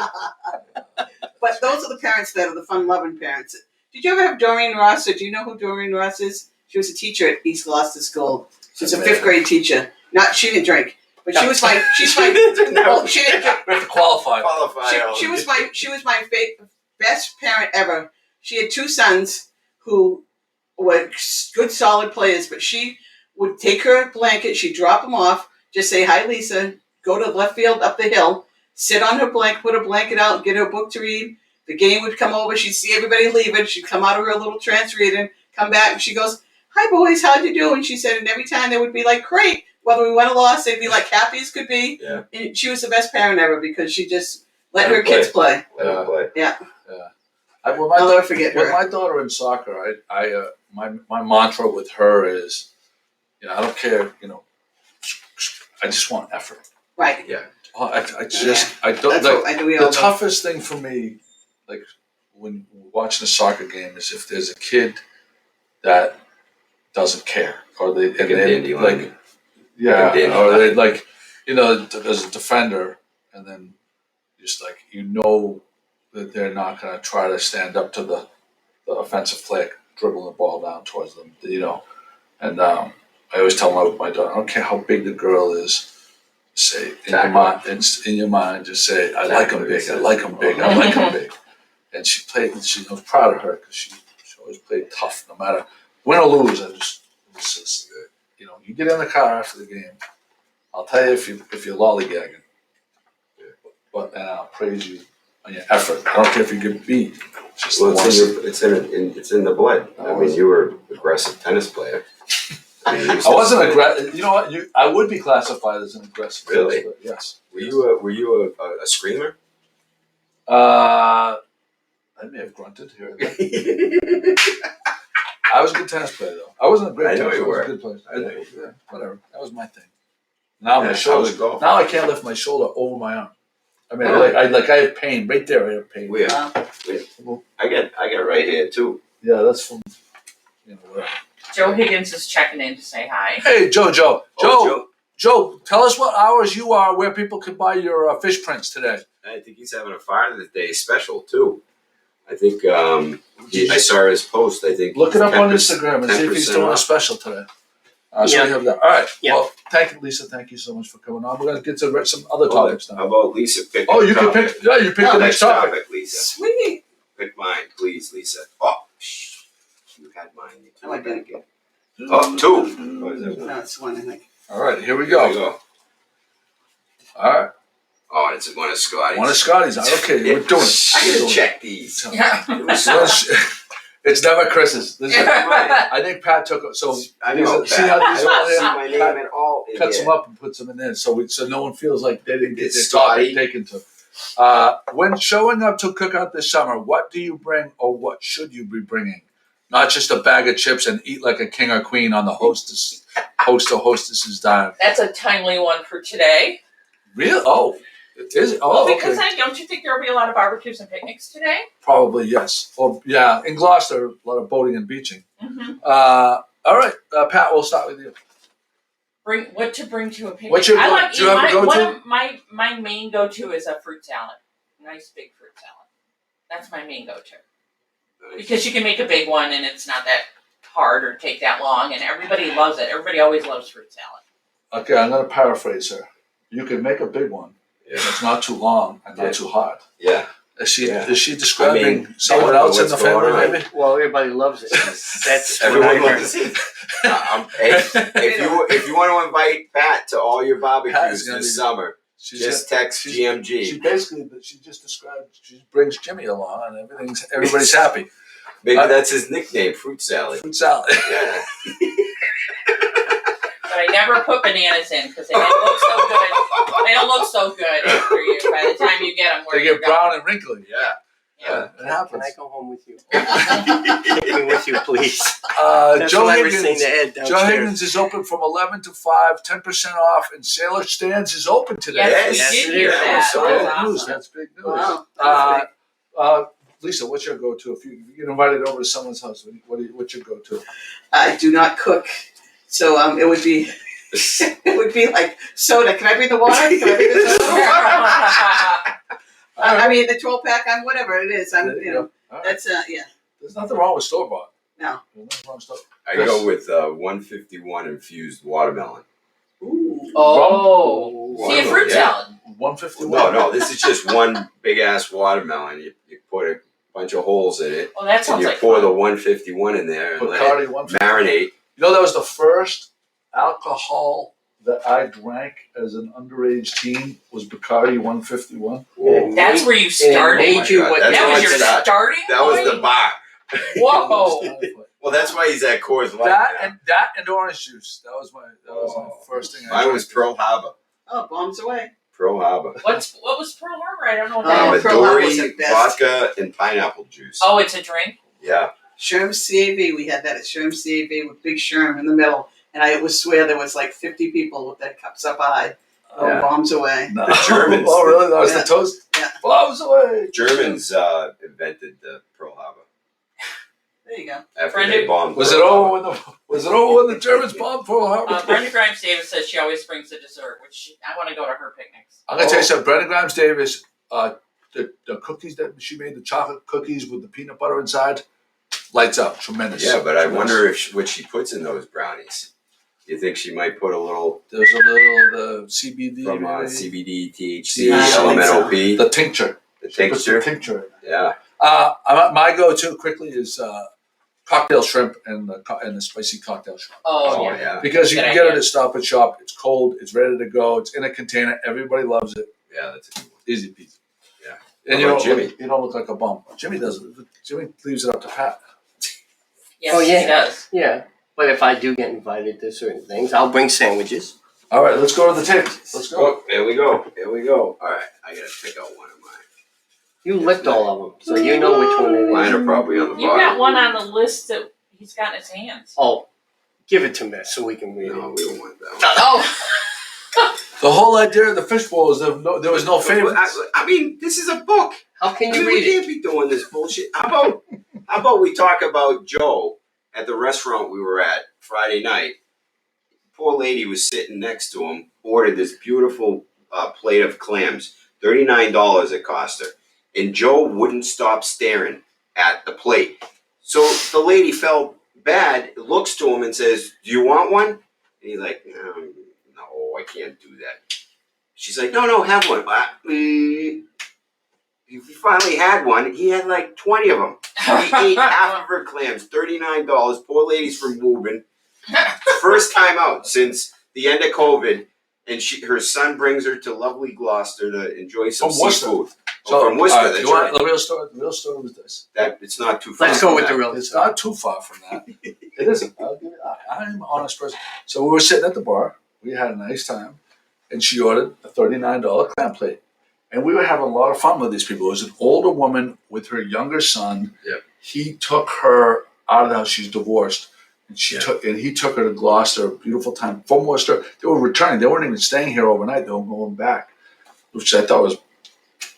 S6: But those are the parents that are the fun-loving parents. Did you ever have Doreen Ross, or do you know who Doreen Ross is? She was a teacher at East Gloucester School. She was a 5th grade teacher. She didn't drink, but she was my. She's my. No, she didn't drink.
S2: We have to qualify.
S6: She was my best parent ever. She had 2 sons who were good, solid players, but she would take her blanket, she'd drop them off, just say, "Hi, Lisa," go to left field up the hill, sit on her blanket, put her blanket out, get her book to read. The game would come over, she'd see everybody leaving, she'd come out of her little trance reading, come back, and she goes, "Hi, boys, how'd you do?" And she said, and every time they would be like, "Great." Whether we won or lost, they'd be like happy as could be.
S7: Yeah.
S6: And she was the best parent ever because she just let her kids play.
S7: Let them play.
S6: Yeah.
S2: I'll
S6: never forget
S2: with
S6: her.
S2: my daughter in soccer, my mantra with her is, I don't care, I just want effort.
S6: Right.
S2: I don't
S6: That's
S2: like
S6: what I do. We all
S2: the
S6: do.
S2: toughest thing for me, like when watching a soccer game, is if there's a kid that doesn't care, or they
S7: Like a dandelion.
S2: like, or they like, there's a defender, and then just like that they're not going to try to stand up to the offensive player, dribble the ball down towards them, and I always tell my daughter, I don't care how big the girl is. Say in your mind, just say, "I like him big. I like him big. I like him big." And she played. And she was proud of her because she always played tough, no matter win or lose. You get in the car after the game. I'll tell you if you're lollygagging, and I'll praise you on your effort. I don't care if you get beat.
S7: Well, it's in the blood. I mean, you were an aggressive tennis player.
S2: I wasn't aggressive. You know what? I would be classified as an aggressive.
S7: Really?
S2: Player, yes.
S7: Were you a screamer?
S2: I may have grunted here and there. I was a good tennis player, though. I wasn't a great tennis player. I was a good player. Yeah, whatever. That was my thing. Now my shoulder. Now I can't lift my shoulder over my arm. I mean, I have pain right there. I have pain.
S7: I get right here too.
S2: Yeah, that's from whatever.
S3: Joe Higgins is checking in to say hi.
S2: Hey, Joe, tell us what hours you are, where people can buy your fish prints today.
S7: I think he's having a Father's Day special too. I think I saw his post. I think
S2: look it up on Instagram and see if he's doing a special today. So we have that. All right. Yeah. Well, thank you, Lisa. Thank you so much for coming on. We're going to get to some other topics now.
S7: How about Lisa picking?
S2: Oh, you can pick. Yeah, you pick the next topic,
S7: Lisa.
S6: Sweet.
S7: Pick mine, please, Lisa. Oh, you had mine.
S6: I like that.
S7: Oh, 2.
S6: No, it's 1, I think.
S2: All right, here we go. All right.
S7: Oh, it's one of Scotty's.
S2: One of Scotty's. Okay, we're doing it.
S7: I gotta check these.
S3: Yeah.
S2: It's never Chris's. I think Pat took it. So
S7: I know,
S2: see how these
S7: I see my name at all.
S2: cuts them up and puts them in there, so no one feels like they didn't get their
S7: Scotty.
S2: topic taken to. When showing up to Cookout this summer, what do you bring, or what should you be bringing? Not just a bag of chips and eat like a king or queen on the host or hostess's dime.
S3: That's a timely one for today.
S2: Really? Oh, is it? Oh,
S3: Well, because
S2: okay.
S3: don't you think there will be a lot of barbecues and picnics today?
S2: Probably yes. Well, yeah, in Gloucester, a lot of boating and beaching.
S3: Mm-hmm.
S2: All right, Pat, we'll start with you.
S3: Bring to a picnic.
S2: What's your
S3: I like
S2: do you have a go-to?
S3: one of my main go-to is a fruit salad. Nice big fruit salad. That's my main go-to. Because you can make a big one and it's not that hard or take that long, and everybody loves it. Everybody always loves fruit salad.
S2: Okay, I'm going to paraphrase her. You can make a big one.
S7: Yeah.
S2: It's not too long and not too hard.
S7: Yeah.
S2: Is she describing someone
S7: I don't know
S2: else in the
S7: what's going
S2: family,
S7: on.
S2: maybe?
S4: Well, everybody loves it. That's
S7: Everyone
S4: what I
S7: loves it. If you want to invite Pat to all your barbecues this summer, just text GMG.
S2: She just described. She brings Jimmy along, and everybody's happy.
S7: Maybe that's his nickname, Fruit Salad.
S2: Fruit salad.
S7: Yeah.
S3: But I never put bananas in because they don't look so good. They don't look so good after you. By the time you get them,
S2: They get brown and wrinkly.
S7: Yeah.
S2: Yeah, it
S4: Can
S2: happens.
S4: I go home with you? Take me with you, please. That's
S2: Joe
S4: what I was saying
S2: Higgins.
S4: to Ed
S2: Joe
S4: downstairs.
S2: Higgins is open from 11 to 5, 10% off, and Sailor Stands is open today.
S3: Yes,
S4: Yes,
S3: we
S4: it
S3: did hear
S4: is.
S3: that.
S2: So
S3: That's
S2: big
S3: awesome.
S2: news. That's big news.
S6: Wow.
S2: Lisa, what's your go-to if you get invited over to someone's house? What's your go-to?
S6: I do not cook, so it would be like soda. Can I bring the water? Can I bring the soda? I mean the 12-pack. I'm whatever it is. I'm
S2: There you go. All right.
S6: that's yeah.
S2: There's nothing wrong with store-bought.
S6: No.
S2: There's nothing wrong with store.
S7: I go with 151 infused watermelon.
S6: Ooh.
S3: Oh. See, a fruit
S7: Yeah.
S3: salad.
S2: 151.
S7: No, this is just one big ass watermelon. You put a bunch of holes in it,
S3: Oh, that
S7: and
S3: sounds
S7: you
S3: like
S7: pour
S3: fun.
S7: the 151 in there and let it
S2: Bacardi 151.
S7: marinate.
S2: You know, that was the first alcohol that I drank as an underage teen was Bacardi 151.
S7: Whoa.
S3: That's where you
S4: And it
S3: started.
S4: made you
S7: God,
S4: what
S7: that's
S3: That
S7: where
S3: was
S7: I
S3: your
S7: started.
S3: starting
S7: That was
S3: point?
S7: the bar.
S3: Whoa.
S7: Well, that's why he's at Coors Light.
S2: That and orange juice. That was my first thing.
S7: Mine was Pearl Harbor.
S6: Oh, bombs away.
S7: Pearl Harbor.
S3: What was Pearl Harbor? I don't know what that is.
S6: Pearl Harbor
S7: Midori,
S6: was the best.
S7: vodka, and pineapple juice.
S3: Oh, it's a drink?
S7: Yeah.
S6: Sherm's CAV. We had that at Sherm's CAV with Big Sherm in the middle, and I would swear there was like 50 people with their cups up high. Oh,
S2: Yeah.
S6: bombs away.
S2: No.
S7: The Germans.
S2: Oh, really? That was
S6: Yeah.
S2: the toast?
S6: Yeah.
S2: Bombs away.
S7: Germans invented the Pearl Harbor
S6: There you go.
S7: after
S3: Friend
S7: they
S3: of-
S7: bombed.
S2: Was it
S7: Pearl Harbor.
S2: over when the Germans bombed Pearl Harbor?
S3: Brenda Grimes Davis says she always brings a dessert, which I want to go to her picnics.
S2: I'm gonna tell you something. Brenda Grimes Davis, the cookies that she made, the chocolate cookies with the peanut butter inside, lights out, tremendous.
S7: Yeah, but I
S2: Tremendous.
S7: wonder what she puts in those brownies. You think she might put a little
S2: There's a little the CBD,
S7: from
S2: maybe?
S7: CBD, THC,
S2: Yeah, I think
S7: LMNOP,
S2: the tincture.
S7: the
S2: She puts the
S7: tincture?
S2: tincture. in.
S7: Yeah.
S2: My go-to quickly is cocktail shrimp and the spicy cocktail shrimp.
S3: Oh,
S7: Oh,
S3: yeah.
S7: yeah.
S2: Because you
S3: Good
S2: can get it
S3: idea.
S2: at Stop and Shop. It's cold. It's ready to go. It's in a container. Everybody loves it.
S7: Yeah, that's a good one.
S2: Easy peasy.
S7: Yeah.
S2: And
S7: How about Jimmy?
S2: You don't look like a bum. Jimmy doesn't. Jimmy leaves it up to Pat.
S3: Yes,
S4: Oh, yeah.
S3: she does.
S4: Yeah, but if I do get invited to certain things, I'll bring sandwiches.
S2: All right, let's go to the tape. Let's go.
S7: Oh, here we go. Here we go. All right, I gotta pick out one of mine.
S4: You licked all of them, so you know which one it
S7: Mine
S4: is.
S7: are probably on the
S3: You got
S7: bottom.
S3: one on the list that he's got in his hands.
S4: Oh, give it to me so we can read
S7: No,
S4: it.
S7: we don't want that one.
S3: Oh,
S2: The whole idea of the fishbowl is there was no favorites.
S7: I mean, this is a book.
S4: How can
S7: I
S4: you
S7: mean, we
S4: read it?
S7: can't be doing this bullshit. How about we talk about Joe at the restaurant we were at Friday night? Poor lady was sitting next to him, ordered this beautiful plate of clams, $39 it cost her. And Joe wouldn't stop staring at the plate. So the lady felt bad, looks to him and says, "Do you want one?" And he's like, "No, I can't do that." She's like, "No, have one." He finally had one. He had like 20 of them. He ate half of her clams, $39. Poor lady's from Woburn. First time out since the end of COVID. And her son brings her to lovely Gloucester to enjoy some
S2: From Worcester.
S7: seafood.
S2: So,
S7: from Worcester,
S2: all right,
S7: that's
S2: you want
S7: right.
S2: the real story? The real story was this.
S7: That it's not too far.
S4: Let's go
S7: from
S4: with
S7: that.
S4: the real.
S2: It's not too far from that. It isn't. I'm an honest person. So we were sitting at the bar. We had a nice time. And she ordered a $39 clam plate. And we were having a lot of fun with these people. It was an older woman with her younger son.
S7: Yep.
S2: He took her out of the house. She's divorced. And he took her to Gloucester, a beautiful time from Worcester. They were returning. They weren't even staying here overnight. They were going back, which I thought was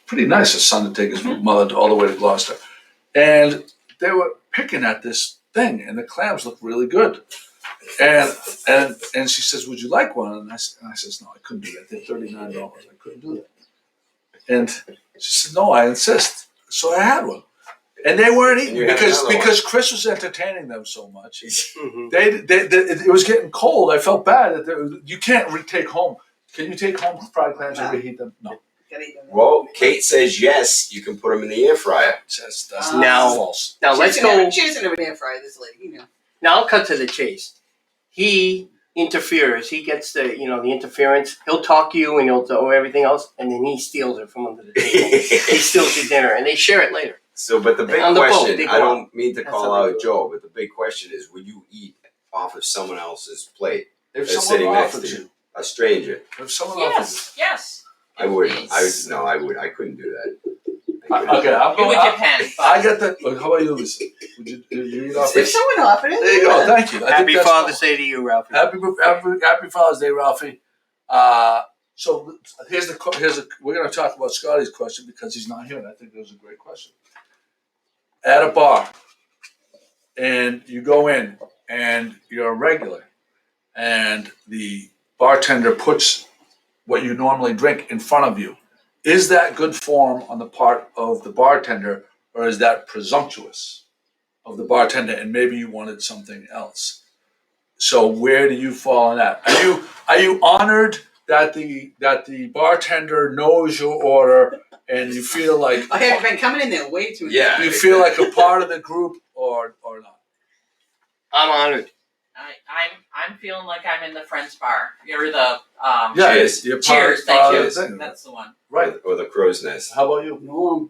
S2: pretty nice. His son to take his mother all the way to Gloucester. And they were picking at this thing, and the clams looked really good. And she says, "Would you like one?" And I says, "No, I couldn't do that. They're $39. I couldn't do that." And she said, "No, I insist." So I had one. And they weren't eating
S7: And you had another
S2: because Chris was entertaining them so much.
S4: Mhm.
S2: It was getting cold. I felt bad that you can't take home. Can you take home fried clams and reheat them? No.
S6: Gotta eat them.
S7: Well, Kate says yes, you can put them in the air fryer.
S2: That's
S4: Now-
S2: false.
S4: Now let's go.
S6: She doesn't have an air fryer, this lady. You know.
S4: Now I'll cut to the chase. He interferes. He gets the interference. He'll talk to you and he'll do everything else, and then he steals it from under the table. He steals your dinner, and they share it later.
S7: So, but the big
S4: On the boat,
S7: question,
S4: they go
S7: I don't mean to
S4: That's
S7: call
S4: how they do
S7: out
S4: it.
S7: Joe, but the big question is, would you eat off of someone else's plate?
S2: If
S7: They're
S2: someone
S7: sitting next
S2: offered
S7: to
S2: you,
S7: A stranger.
S2: if someone offered
S3: yes.
S7: I wouldn't.
S3: It's-
S7: I couldn't do that.
S2: Okay, I'm
S3: You
S2: going.
S3: with your pen.
S2: I get that. Look, how about you, Lisa? Would you read off
S6: If
S2: this?
S6: someone offered it,
S2: There you go. Thank you. I
S4: Happy
S2: think that's
S4: Father's Day to you, Ralphie.
S2: Happy Father's Day, Ralphie. So we're going to talk about Scotty's question because he's not here, and I think it was a great question. At a bar, and you go in, and you're a regular, and the bartender puts what you normally drink in front of you. Is that good form on the part of the bartender, or is that presumptuous of the bartender, and maybe you wanted something else? So where do you fall on that? Are you honored that the bartender knows your order and you feel like
S6: I have been coming in there way too much.
S7: Yeah.
S2: you feel like a part of the group or not?
S4: I'm honored.
S3: I'm feeling like I'm in the Friends bar. You're the
S7: Cheers.
S2: You're
S3: Cheers.
S2: part
S3: Thank
S2: of
S3: you.
S2: the thing.
S3: That's the one.
S2: Right.
S7: Or the crow's nest.
S2: How about you?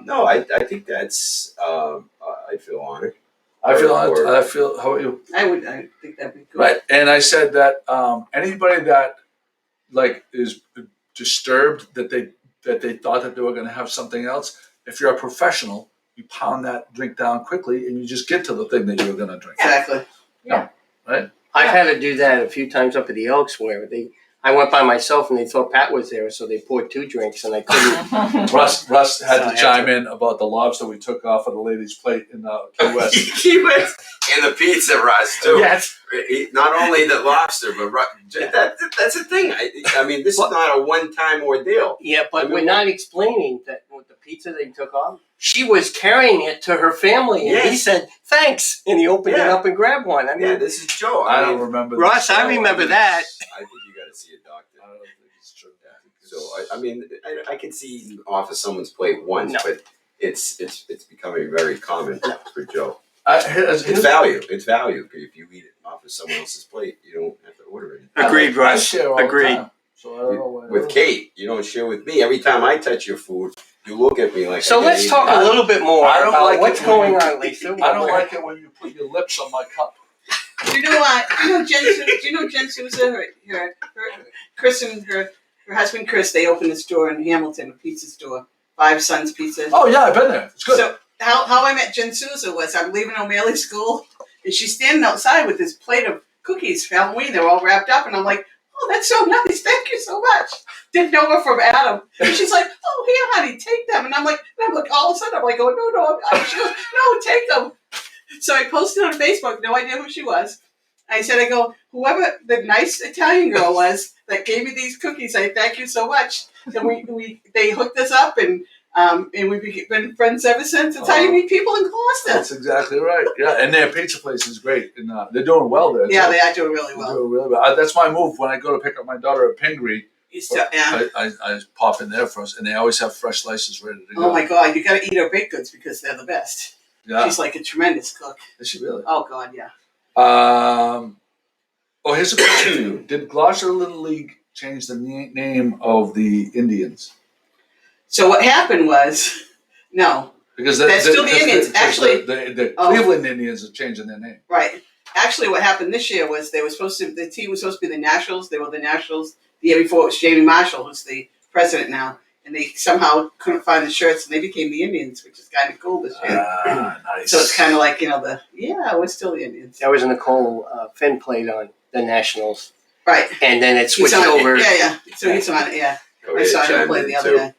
S7: No, I think that's. I feel honored.
S2: I feel honored.
S7: Or-
S2: I feel. How about you?
S6: I think that'd be good.
S2: Right. And I said that anybody that is disturbed that they thought that they were going to have something else. If you're a professional, you pound that drink down quickly and you just get to the thing that you were going to drink.
S6: Exactly.
S2: Right.
S4: I've had to do that a few times up at the Elks where I went by myself and they thought Pat was there, so they poured 2 drinks and I couldn't.
S2: Russ had
S4: So I
S2: to
S4: had
S2: chime
S4: to-
S2: in about the lobster we took off of the lady's plate in Key West.
S7: Key West. And the pizza, Russ, too.
S4: Yes.
S7: Not only the lobster, but that's the thing. I mean, this is not a one-time ordeal.
S4: Yeah, but
S7: I mean,
S4: we're not explaining that with the pizza they took off. She was carrying it to her family, and he
S7: Yes.
S4: said thanks, and he opened it
S7: Yeah.
S4: up and grabbed one. I mean,
S7: Yeah, this is Joe.
S2: I
S7: mean,
S2: don't remember.
S4: Russ,
S2: this.
S4: I remember that.
S7: I think you got to see a doctor.
S2: I don't think it's true.
S7: So I mean, I can see eating off of someone's plate once,
S4: No.
S7: but it's becoming very common for Joe.
S2: Here's-
S7: It's value. It's value. If you eat it off of someone else's plate, you don't have to order it.
S4: Agreed,
S2: I
S4: Russ.
S2: share all the
S4: Agreed.
S2: time, so I don't know why.
S7: With Kate, you don't share with me. Every time I touch your food, you look at me like.
S4: So
S7: I
S4: let's
S7: ate
S4: talk
S7: it.
S4: a little bit more
S2: I don't
S4: about
S2: like
S4: what's
S2: it when
S4: going
S2: you-
S4: on, Lisa.
S2: I don't like it when you put your lips on my cup.
S6: Do you know Jen Sousa? Her Chris and her husband Chris. They opened a store in Hamilton, a pizza store, Five Sons Pizza.
S2: Oh yeah, I've been there. It's good.
S6: So how I met Jen Sousa was I'm leaving O'Malley School, and she's standing outside with this plate of cookies for Halloween. They're all wrapped up, and I'm like, oh, that's so nice. Thank you so much. Didn't know her from Adam. And she's like, oh, here, honey, take them. And I'm like, all of a sudden, I'm like, oh, no. She goes, no, take them. So I posted on Facebook, no idea who she was. I said, whoever the nice Italian girl was that gave me these cookies, I thank you so much. And they hooked us up, and we've been friends ever since. It's how you meet people in Gloucester.
S2: That's exactly right. Yeah, and their pizza place is great, and they're doing well there.
S6: Yeah,
S2: too.
S6: they are doing really
S2: They're
S6: well.
S2: doing really well. That's my move when I go to pick up my daughter at Pingree.
S6: Yeah.
S2: I pop in there first, and they always have fresh slices ready to go.
S6: Oh my God, you got to eat her baked goods because they're the best.
S2: Yeah,
S6: She's like a tremendous cook.
S2: is she really?
S6: Oh God, yeah.
S2: Here's a question for you. Did Gloucester Little League change the name of the Indians?
S6: So what happened was, no,
S2: Because
S6: That's still the Indians. Actually-
S2: the
S6: Oh.
S2: Cleveland Indians are changing their name.
S6: right. Actually, what happened this year was the team was supposed to be the Nationals. They were the Nationals. The year before it was Jamie Marshall, who's the president now. And they somehow couldn't find the shirts, and they became the Indians, which is kind of cool this year.
S2: Nice.
S6: So it's kind of like, we're still the Indians.
S4: That was Nicole Finn played on the Nationals,
S6: Right.
S4: and then it
S6: He's
S4: switched
S6: on
S4: over.
S6: it. Yeah. So he's on it, yeah. I saw him play the other day.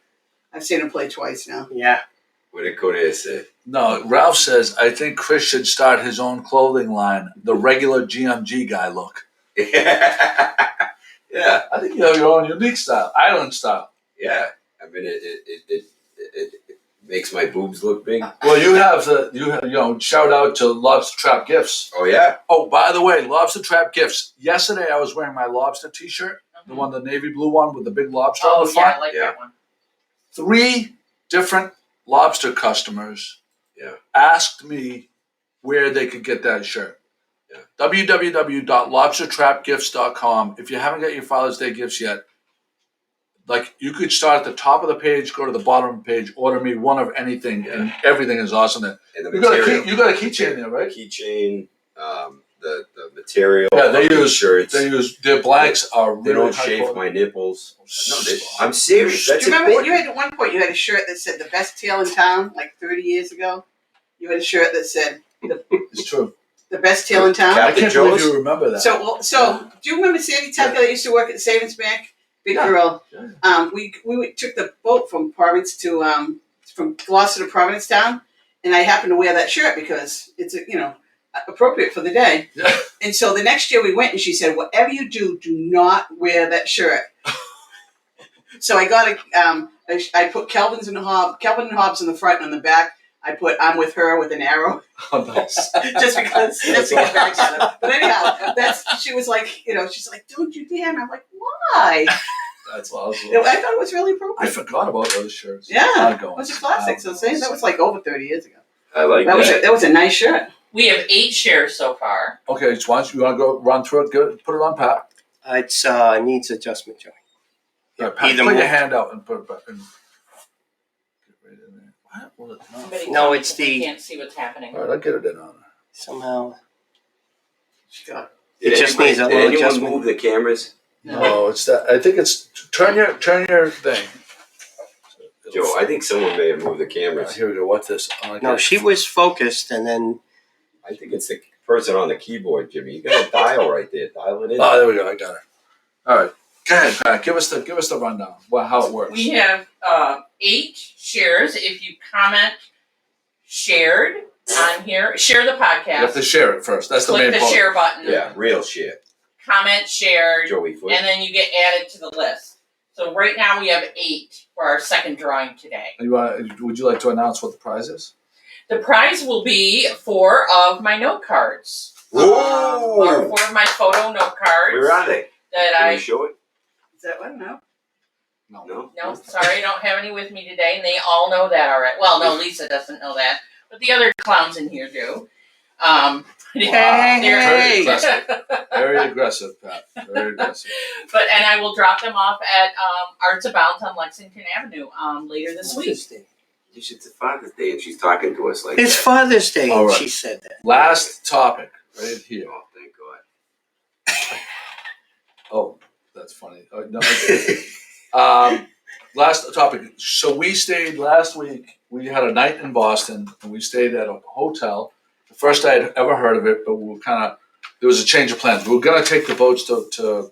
S6: I've seen him play twice now.
S4: Yeah.
S7: What did Cody say?
S2: No, Ralph says, I think Chris should start his own clothing line, the regular GMG guy look.
S7: Yeah.
S2: I think you have your own unique style, island style.
S7: Yeah. I mean, it makes my boobs look big.
S2: Well, you have shout out to Lobster Trap Gifts.
S7: Oh yeah.
S2: Oh, by the way, Lobster Trap Gifts. Yesterday I was wearing my lobster t-shirt, the one, the navy blue one with the big lobster on
S3: Oh
S2: the
S3: yeah,
S2: front.
S3: I like
S7: Yeah.
S3: that one.
S2: 3 different lobster customers asked me where they could get that shirt.
S7: Yeah.
S2: www.lobstertrapgifts.com. If you haven't got your Father's Day gifts yet, you could start at the top of the page, go to the bottom of the page, order me one of anything, and everything is awesome there.
S7: And the
S2: You got
S7: material.
S2: a keychain there, right?
S7: Keychain, the material.
S2: Yeah, they
S7: of these
S2: use
S7: shirts.
S2: their blanks are really
S7: They don't
S2: high
S7: shave
S2: quality.
S7: my nipples. No, I'm serious.
S6: Do
S7: That's
S6: you remember
S7: important.
S6: you had at one point you had a shirt that said "the best tail in town" like 30 years ago? You had a shirt that said
S2: It's true.
S6: "the best tail in town."
S2: I can't believe
S7: Joe's?
S2: you remember that.
S6: So do you remember Sandy Tucker that used to work at the Savings Bank? Big
S2: Yeah.
S6: girl.
S2: Yeah.
S6: We took the boat from Providence to from Gloucester to Provincetown, and I happened to wear that shirt because it's appropriate for the day.
S2: Yeah.
S6: And so the next year we went, and she said, "Whatever you do, do not wear that shirt." So I got I put Calvin and Hobbes in the front, and on the back I put "I'm with her" with an arrow.
S2: Oh, nice.
S6: Just because, just to get back at her. But anyhow, she was like, she's like, "Don't you dare!" And I'm like, "Why?"
S2: That's awesome.
S6: I thought it was really
S2: I
S6: appropriate.
S2: forgot about those shirts.
S6: Yeah,
S2: Ongoing.
S6: it was a classic. So say that was like over 30 years ago.
S7: I like that.
S6: That was a nice shirt.
S3: We have 8 shares so far.
S2: Okay, so why don't you want to go run through it? Good. Put it on Pat.
S4: It's needs adjustment, Joey.
S2: Yeah, Pat,
S4: Either
S2: put your
S4: move-
S2: hand out and put it back. And get right in there. What? Well, it's not.
S3: Somebody
S4: No,
S3: tell me
S4: it's
S3: if they
S4: the-
S3: can't see what's happening.
S2: All right, I'll get it in on her.
S4: Somehow.
S7: Did
S4: It just needs a
S7: did
S4: little
S7: anyone
S4: adjustment.
S7: move the cameras?
S2: No, it's that. I think it's turn your thing.
S7: Joe, I think someone may have moved the
S2: Right,
S7: cameras.
S2: here we go. What's this? Oh,
S4: No,
S2: okay.
S4: she was focused, and then
S7: I think it's the person on the keyboard, Jimmy. You got a dial right there. Dial it in.
S2: Oh, there we go. I got her. All right. Go ahead, Pat. Give us the rundown. How it works.
S3: We have 8 shares. If you comment shared on here, share the podcast.
S2: You have to share it first. That's the
S3: click
S2: main
S3: the
S2: part.
S3: share button.
S7: Yeah, real shit.
S3: Comment shared,
S7: Joey Foot.
S3: and then you get added to the list. So right now we have 8 for our second drawing today.
S2: Would you like to announce what the prize is?
S3: The prize will be 4 of my note cards.
S7: Whoa!
S3: Or 4 of my photo note cards.
S7: Where are they?
S3: That
S7: Can
S3: I
S7: you show it?
S6: Is that one? No.
S7: No.
S3: No, sorry, I don't have any with me today, and they all know that already. Well, no, Lisa doesn't know that, but the other clowns in here do.
S2: Very aggressive. Very aggressive, Pat. Very aggressive.
S3: And I will drop them off at Arts Abound on Lexington Avenue later this week.
S4: Father's Day.
S7: It's Father's Day and she's talking to us like
S4: It's
S7: that.
S4: Father's Day,
S2: All
S4: and
S2: right.
S4: she said that.
S2: Last topic, right here.
S7: Oh, thank God.
S2: Oh, that's funny. Oh, no, last topic. So we stayed last week. We had a night in Boston, and we stayed at a hotel. The first I had ever heard of it, but we were there was a change of plans. We were going to take the boats to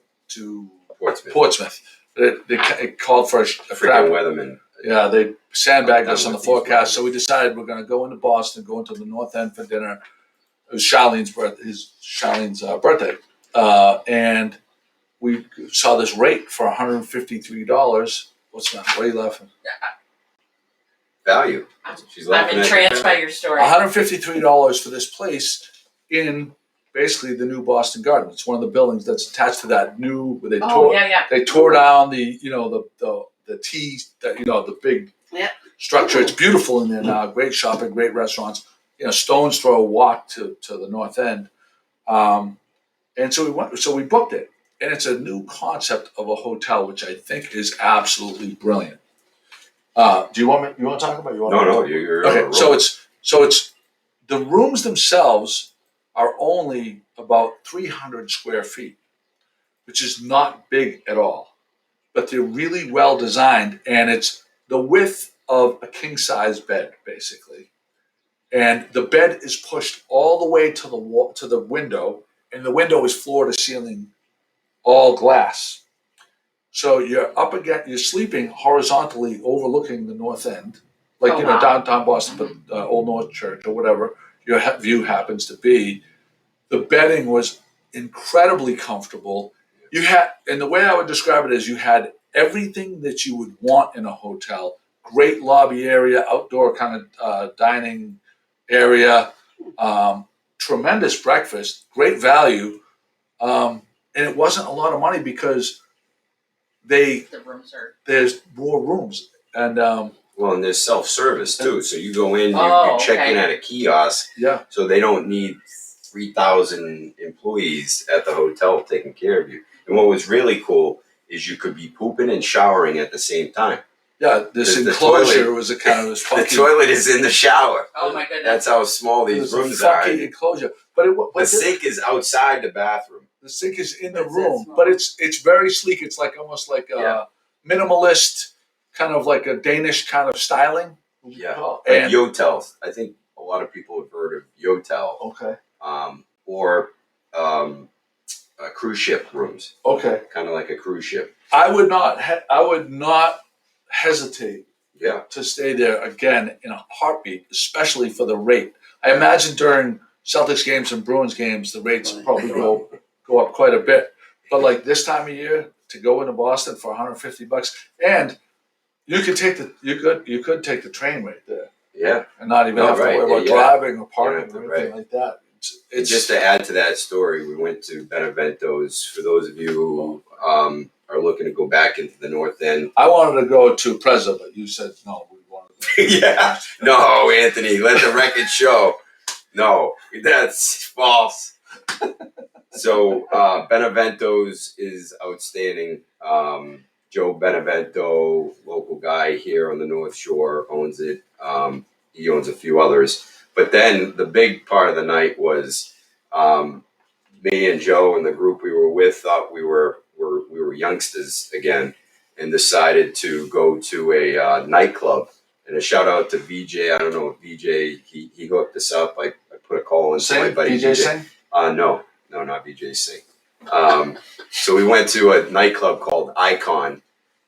S2: Portsmouth. It called for a crap.
S7: Freaking weatherman.
S2: Yeah, they sandbagged
S7: I'm
S2: us on
S7: done
S2: the
S7: with these
S2: forecast, so
S7: weather.
S2: we decided we're going to go into Boston, go into the North End for dinner. It was Charlene's birthday, and we saw this rate for $153. What's that? What are you laughing?
S7: Value. She's
S3: I'm
S7: laughing at
S3: entranced by your story.
S2: $153 for this place in basically the new Boston Garden. It's one of the buildings that's attached to that new. Where they they tore down the T, the big structure. It's beautiful in there now. Great shopping, great restaurants. Stone's throw walk to the North End. And so we went. So we booked it, and it's a new concept of a hotel, which I think is absolutely brilliant. Do you want me? You want to talk about?
S7: No, you're
S2: Okay.
S7: on a roll.
S2: So it's the rooms themselves are only about 300 square feet, which is not big at all, but they're really well designed, and it's the width of a king size bed basically, and the bed is pushed all the way to the wall to the window, and the window is floor to ceiling, all glass. So you're you're sleeping horizontally overlooking the North End, like
S3: wow.
S2: downtown Boston, but Old North Church or whatever your view happens to be. The bedding was incredibly comfortable. You had, and the way I would describe it is, you had everything that you would want in a hotel. Great lobby area, outdoor kind of dining area, tremendous breakfast, great value, and it wasn't a lot of money because
S3: The rooms are.
S2: there's more rooms, and
S7: Well, and there's self-service too. So you go in, you
S3: Oh,
S7: check in
S3: okay.
S7: at a kiosk,
S2: yeah,
S7: so they don't need 3,000 employees at the hotel taking care of you. And what was really cool is you could be pooping and showering at the same time.
S2: this
S7: The
S2: enclosure
S7: toilet-
S2: was a kind of this funky.
S7: The toilet is in the shower.
S3: Oh my goodness.
S7: That's how small
S2: It
S7: these
S2: was a
S7: rooms are.
S2: funky enclosure. But
S7: The sink is outside the bathroom.
S2: the sink is in the
S6: It's
S2: room,
S6: small.
S2: but it's very sleek. It's like almost like a
S7: Yeah.
S2: minimalist, kind of like a Danish kind of styling.
S7: Yeah.
S2: And
S7: Like Yotel. I think a lot of people have heard of Yotel.
S2: okay,
S7: Or cruise ship rooms,
S2: okay.
S7: kind of like a cruise ship.
S2: I would not hesitate
S7: Yeah.
S2: to stay there again in a heartbeat, especially for the rate. I imagine during Celtics games and Bruins games, the rates probably go up quite a bit. But like this time of year, to go into Boston for $150, and you could take you could take the train right there
S7: Yeah.
S2: and not even
S7: No,
S2: have to
S7: right,
S2: worry about
S7: yeah.
S2: driving or parking
S7: have to,
S2: or anything
S7: right.
S2: like that.
S7: And
S2: It's
S7: just to add to that story, we went to Benevento's. For those of you who are looking to go back into the North End.
S2: I wanted to go to Preza, but you said no. We wanted to go.
S7: Yeah. No, Anthony, let the record show. No, that's false. So Benevento's is outstanding. Joe Benevento, local guy here on the North Shore, owns it. He owns a few others. But then the big part of the night was me and Joe and the group we were with thought we were youngsters again, and decided to go to a nightclub. And a shout out to VJ. I don't know if VJ he hooked us up. I put a call into my buddy
S2: VJ Singh?
S7: No, not VJ Singh. So we went to a nightclub called Icon.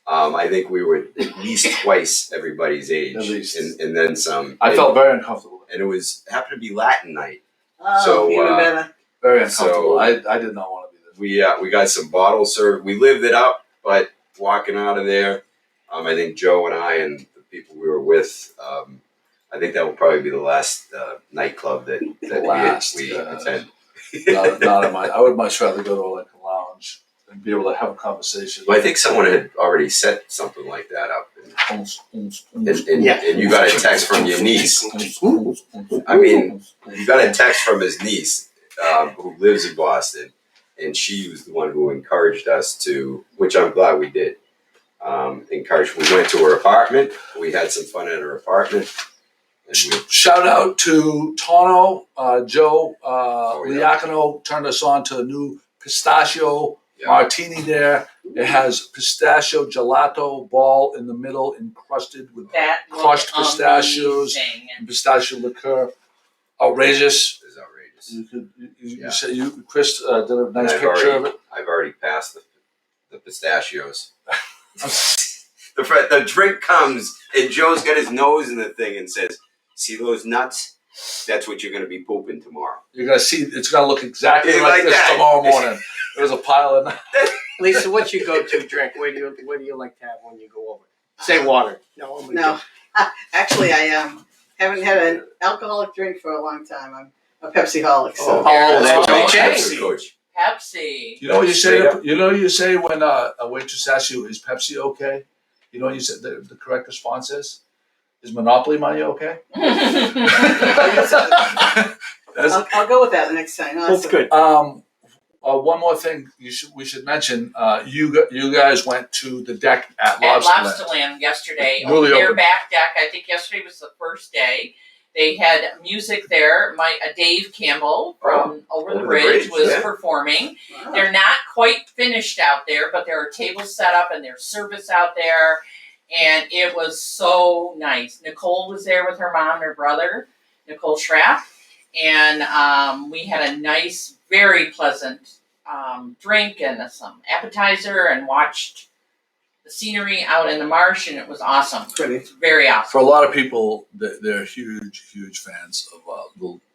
S7: I think we were at least twice everybody's age,
S2: At least.
S7: and then some.
S2: I felt very uncomfortable.
S7: and it happened to be Latin night.
S6: Oh,
S7: So,
S6: even better.
S2: Very uncomfortable.
S7: So-
S2: I did not want to be there.
S7: We got some bottles served. We lived it up, but walking out of there, I think Joe and I and the people we were with, I think that will probably be the last nightclub that we attend.
S2: Not in my. I would much rather go to like a lounge and be able to have a conversation.
S7: Well, I think someone had already set something like that up, and you got a text from your niece. I mean, you got a text from his niece who lives in Boston, and she was the one who encouraged us to, which I'm glad we did. We went to her apartment. We had some fun at her apartment. And
S2: Shout out to Tono, Joe
S7: yeah.
S2: Liacano turned us on to a new Pistachio
S7: Yeah.
S2: Martini there. It has pistachio gelato ball in the middle, encrusted with
S3: That
S2: crushed
S3: looked
S2: pistachios
S3: amazing.
S2: and pistachio liqueur. Outrageous.
S7: It was outrageous.
S2: You could, you
S7: Yeah.
S2: say Chris did a nice
S7: I've
S2: picture of it.
S7: I've already passed the pistachios. The drink comes, and Joe's got his nose in the thing and says, "See those nuts? That's what you're going to be pooping tomorrow."
S2: You're gonna see it's gonna look exactly
S7: Yeah,
S2: like
S7: like
S2: this
S7: that.
S2: tomorrow morning. There's a pile of
S4: Lisa, what's your go-to drink? What do you like to have when you go over? Say water.
S6: No, actually, I haven't had an alcoholic drink for a long time. I'm a Pepsi-holic. So.
S4: that's
S3: Oh,
S4: okay.
S7: Pepsi, coach.
S3: Pepsi.
S2: You know what you say?
S7: Straight up.
S2: You know what you say when a waitress asks you, "Is Pepsi okay?" You know what you said. The correct response is Monopoly money okay?
S6: I'll go with that the next time.
S4: That's good.
S2: One more thing we should mention. You guys went to the deck at
S3: At
S2: Lobsterland.
S3: Lobsterland yesterday.
S2: Really
S3: Their
S2: open.
S3: back deck. I think yesterday was the first day. They had music there. Dave Campbell from Over the Bridge was
S7: yeah.
S3: performing.
S6: Wow.
S3: They're not quite finished out there, but there are tables set up and there's service out there. And it was so nice. Nicole was there with her mom and her brother, Nicole Schrapp. And we had a nice, very pleasant drink and some appetizer and watched the scenery out in the marsh, and it was awesome.
S6: Pretty.
S3: Very awesome.
S2: For a lot of people, they're huge fans of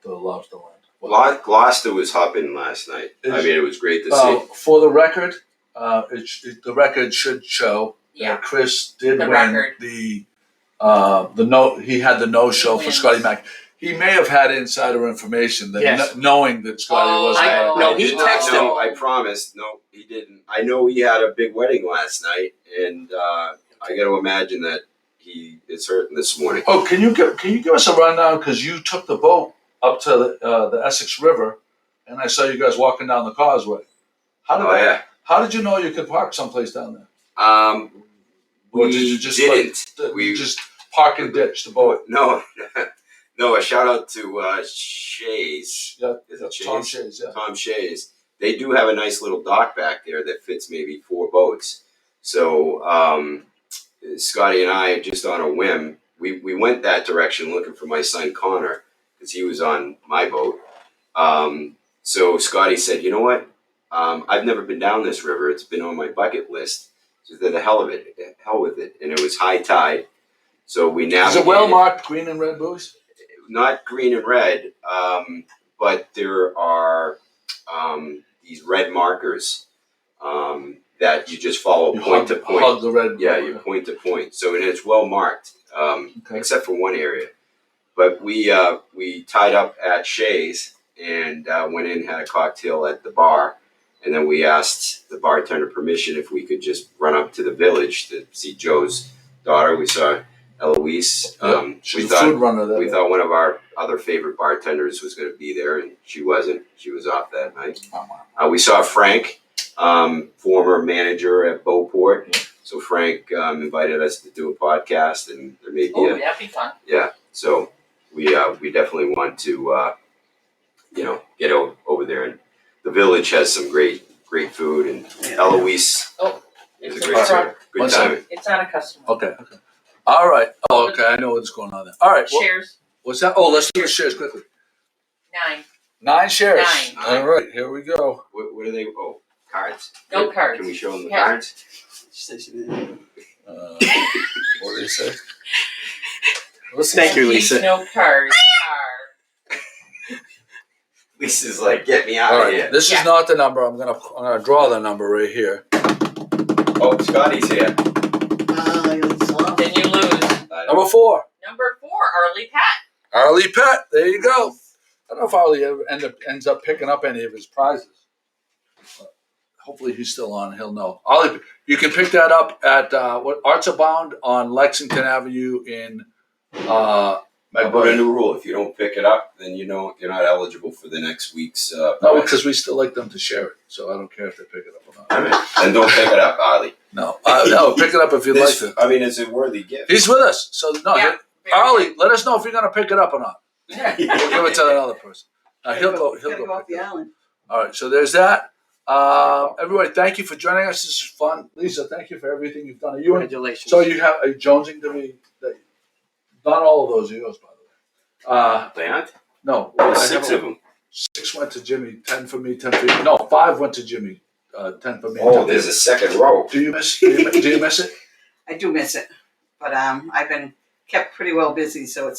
S2: the Lobsterland.
S7: Gloucester was hopping last night. I mean, it was great to see.
S2: For the record, the record should show
S3: Yeah.
S2: that Chris did
S3: The
S2: win
S3: record.
S2: the He had the no show for
S3: Wins.
S2: Scotty Mac. He may have had insider information that
S4: Yes.
S2: knowing that Scotty
S3: Oh,
S2: was.
S4: No, he
S7: did
S4: texted
S7: know,
S3: him.
S7: I promised. No, he didn't. I know he had a big wedding last night, and I got to imagine that he is hurting this morning.
S2: Oh, can you give us a rundown? Because you took the boat up to the Essex River, and I saw you guys walking down the causeway. How did you know you could park someplace down there? Or
S7: We
S2: did you just
S7: didn't.
S2: you just park and ditch the boat?
S7: No, No, a shout out to Shays.
S2: Yeah,
S7: Is it Shays?
S2: Tom Shays, yeah.
S7: Tom Shays. They do have a nice little dock back there that fits maybe 4 boats. So Scotty and I, just on a whim, we went that direction looking for my son Connor because he was on my boat. So Scotty said, you know what? I've never been down this river. It's been on my bucket list. So the hell with it. And it was high tide. So we navigated.
S2: Is it well marked green and red buoys?
S7: Not green and red, but there are these red markers that you just follow point to point.
S2: Hug the red.
S7: Yeah, you point to point. So and it's well marked, except for one area. But we tied up at Shays and went in, had a cocktail at the bar, and then we asked the bartender permission if we could just run up to the village to see Joe's daughter. We saw Eloise.
S2: She's a food runner there.
S7: We thought one of our other favorite bartenders was going to be there, and she wasn't. She was off that night.
S2: Oh, wow.
S7: We saw Frank, former manager at Beauport.
S2: Yeah.
S7: So Frank invited us to do a podcast, and there may be
S3: Oh, that'd be fun.
S7: yeah. So we definitely want to get over there, and the village has some great food, and Eloise is a great server. Good time.
S3: It's not a customer.
S2: Okay. All right. Oh, okay. I know what's going on there. All right.
S3: Shares,
S2: What's that? Oh, let's do the shares quickly.
S3: 9.
S2: 9 shares.
S3: 9.
S2: All right. Here we go.
S7: What are they? Oh, cards.
S3: No cards.
S7: Can we show them the
S3: Yeah.
S7: cards?
S2: What do you say?
S4: Thank you,
S3: Please,
S4: Lisa.
S3: no cards.
S7: Lisa's like, get me out
S2: All
S7: of
S2: right.
S7: here.
S2: This is not the number. I'm gonna draw the number right here.
S7: Oh, Scotty's here.
S3: Then you lose.
S2: Number 4.
S3: Number 4, Arlie Pat.
S2: Arlie Pett. There you go. I don't know if Arlie ever ends up picking up any of his prizes. But hopefully he's still on. He'll know. Arlie, you can pick that up at Arts Abound on Lexington Avenue in
S7: I put a new rule. If you don't pick it up, then you're not eligible for the next week's.
S2: No, because we still like them to share it. So I don't care if they pick it up or not.
S7: Then don't pick it up, Arlie.
S2: No, pick it up if you'd like to.
S7: I mean, it's a worthy gift.
S2: He's with us. So no,
S3: Yeah.
S2: Arlie, let us know if you're going to pick it up or not.
S3: Yeah.
S2: We'll give it to another person. He'll go
S6: off
S2: pick
S6: the
S2: it up.
S6: island.
S2: All right, so there's that. Everybody, thank you for joining us. This is fun. Lisa, thank you for everything you've done.
S4: Congratulations.
S2: So you have a jonesing to me. Not all of those are yours, by the way.
S7: They aren't?
S2: No,
S7: There's 6 of them.
S2: 6 went to Jimmy, 10 for me, 10 for you. No, 5 went to Jimmy, 10 for me.
S7: Oh,
S2: 10 for
S7: there's
S2: you.
S7: a second row.
S2: Do you miss it?
S6: I do miss it, but I've been kept pretty well busy, so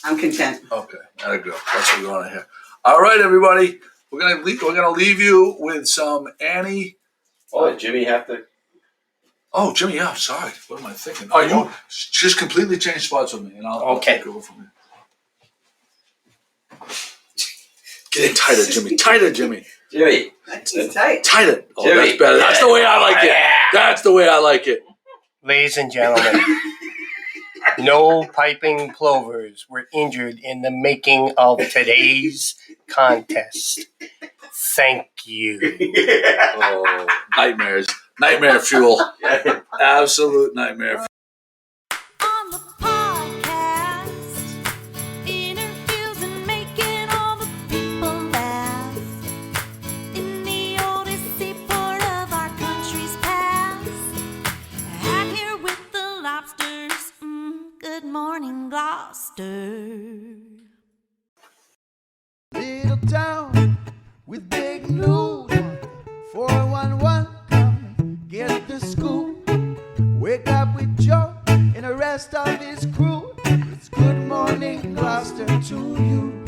S6: I'm content.
S2: Okay, there you go. That's what we want to hear. All right, everybody, we're gonna leave you with some Annie.
S7: Oh, did Jimmy have to?
S2: Oh, Jimmy, yeah, I'm sorry. What am I thinking? Oh, you just completely change spots with me, and I'll take over from you. Get it tighter, Jimmy. Tighter, Jimmy.
S7: Jimmy.
S6: That's too tight.
S2: Tighter. Oh,
S7: Jimmy.
S2: that's better. That's the way I like it. That's the way I like it.
S4: Ladies and gentlemen, no piping plovers were injured in the making of today's contest. Thank you.
S2: Oh, nightmares. Nightmare fuel. Absolute nightmare fuel.
S8: On the podcast, interviews and making all the people laugh. In the oldest seaport of our country's past, out here with the lobsters. Good morning, Gloucester.
S9: Little town with big news. 411, come get the scoop. Wake up with Joe and the rest of his crew. It's good morning, Gloucester, to you.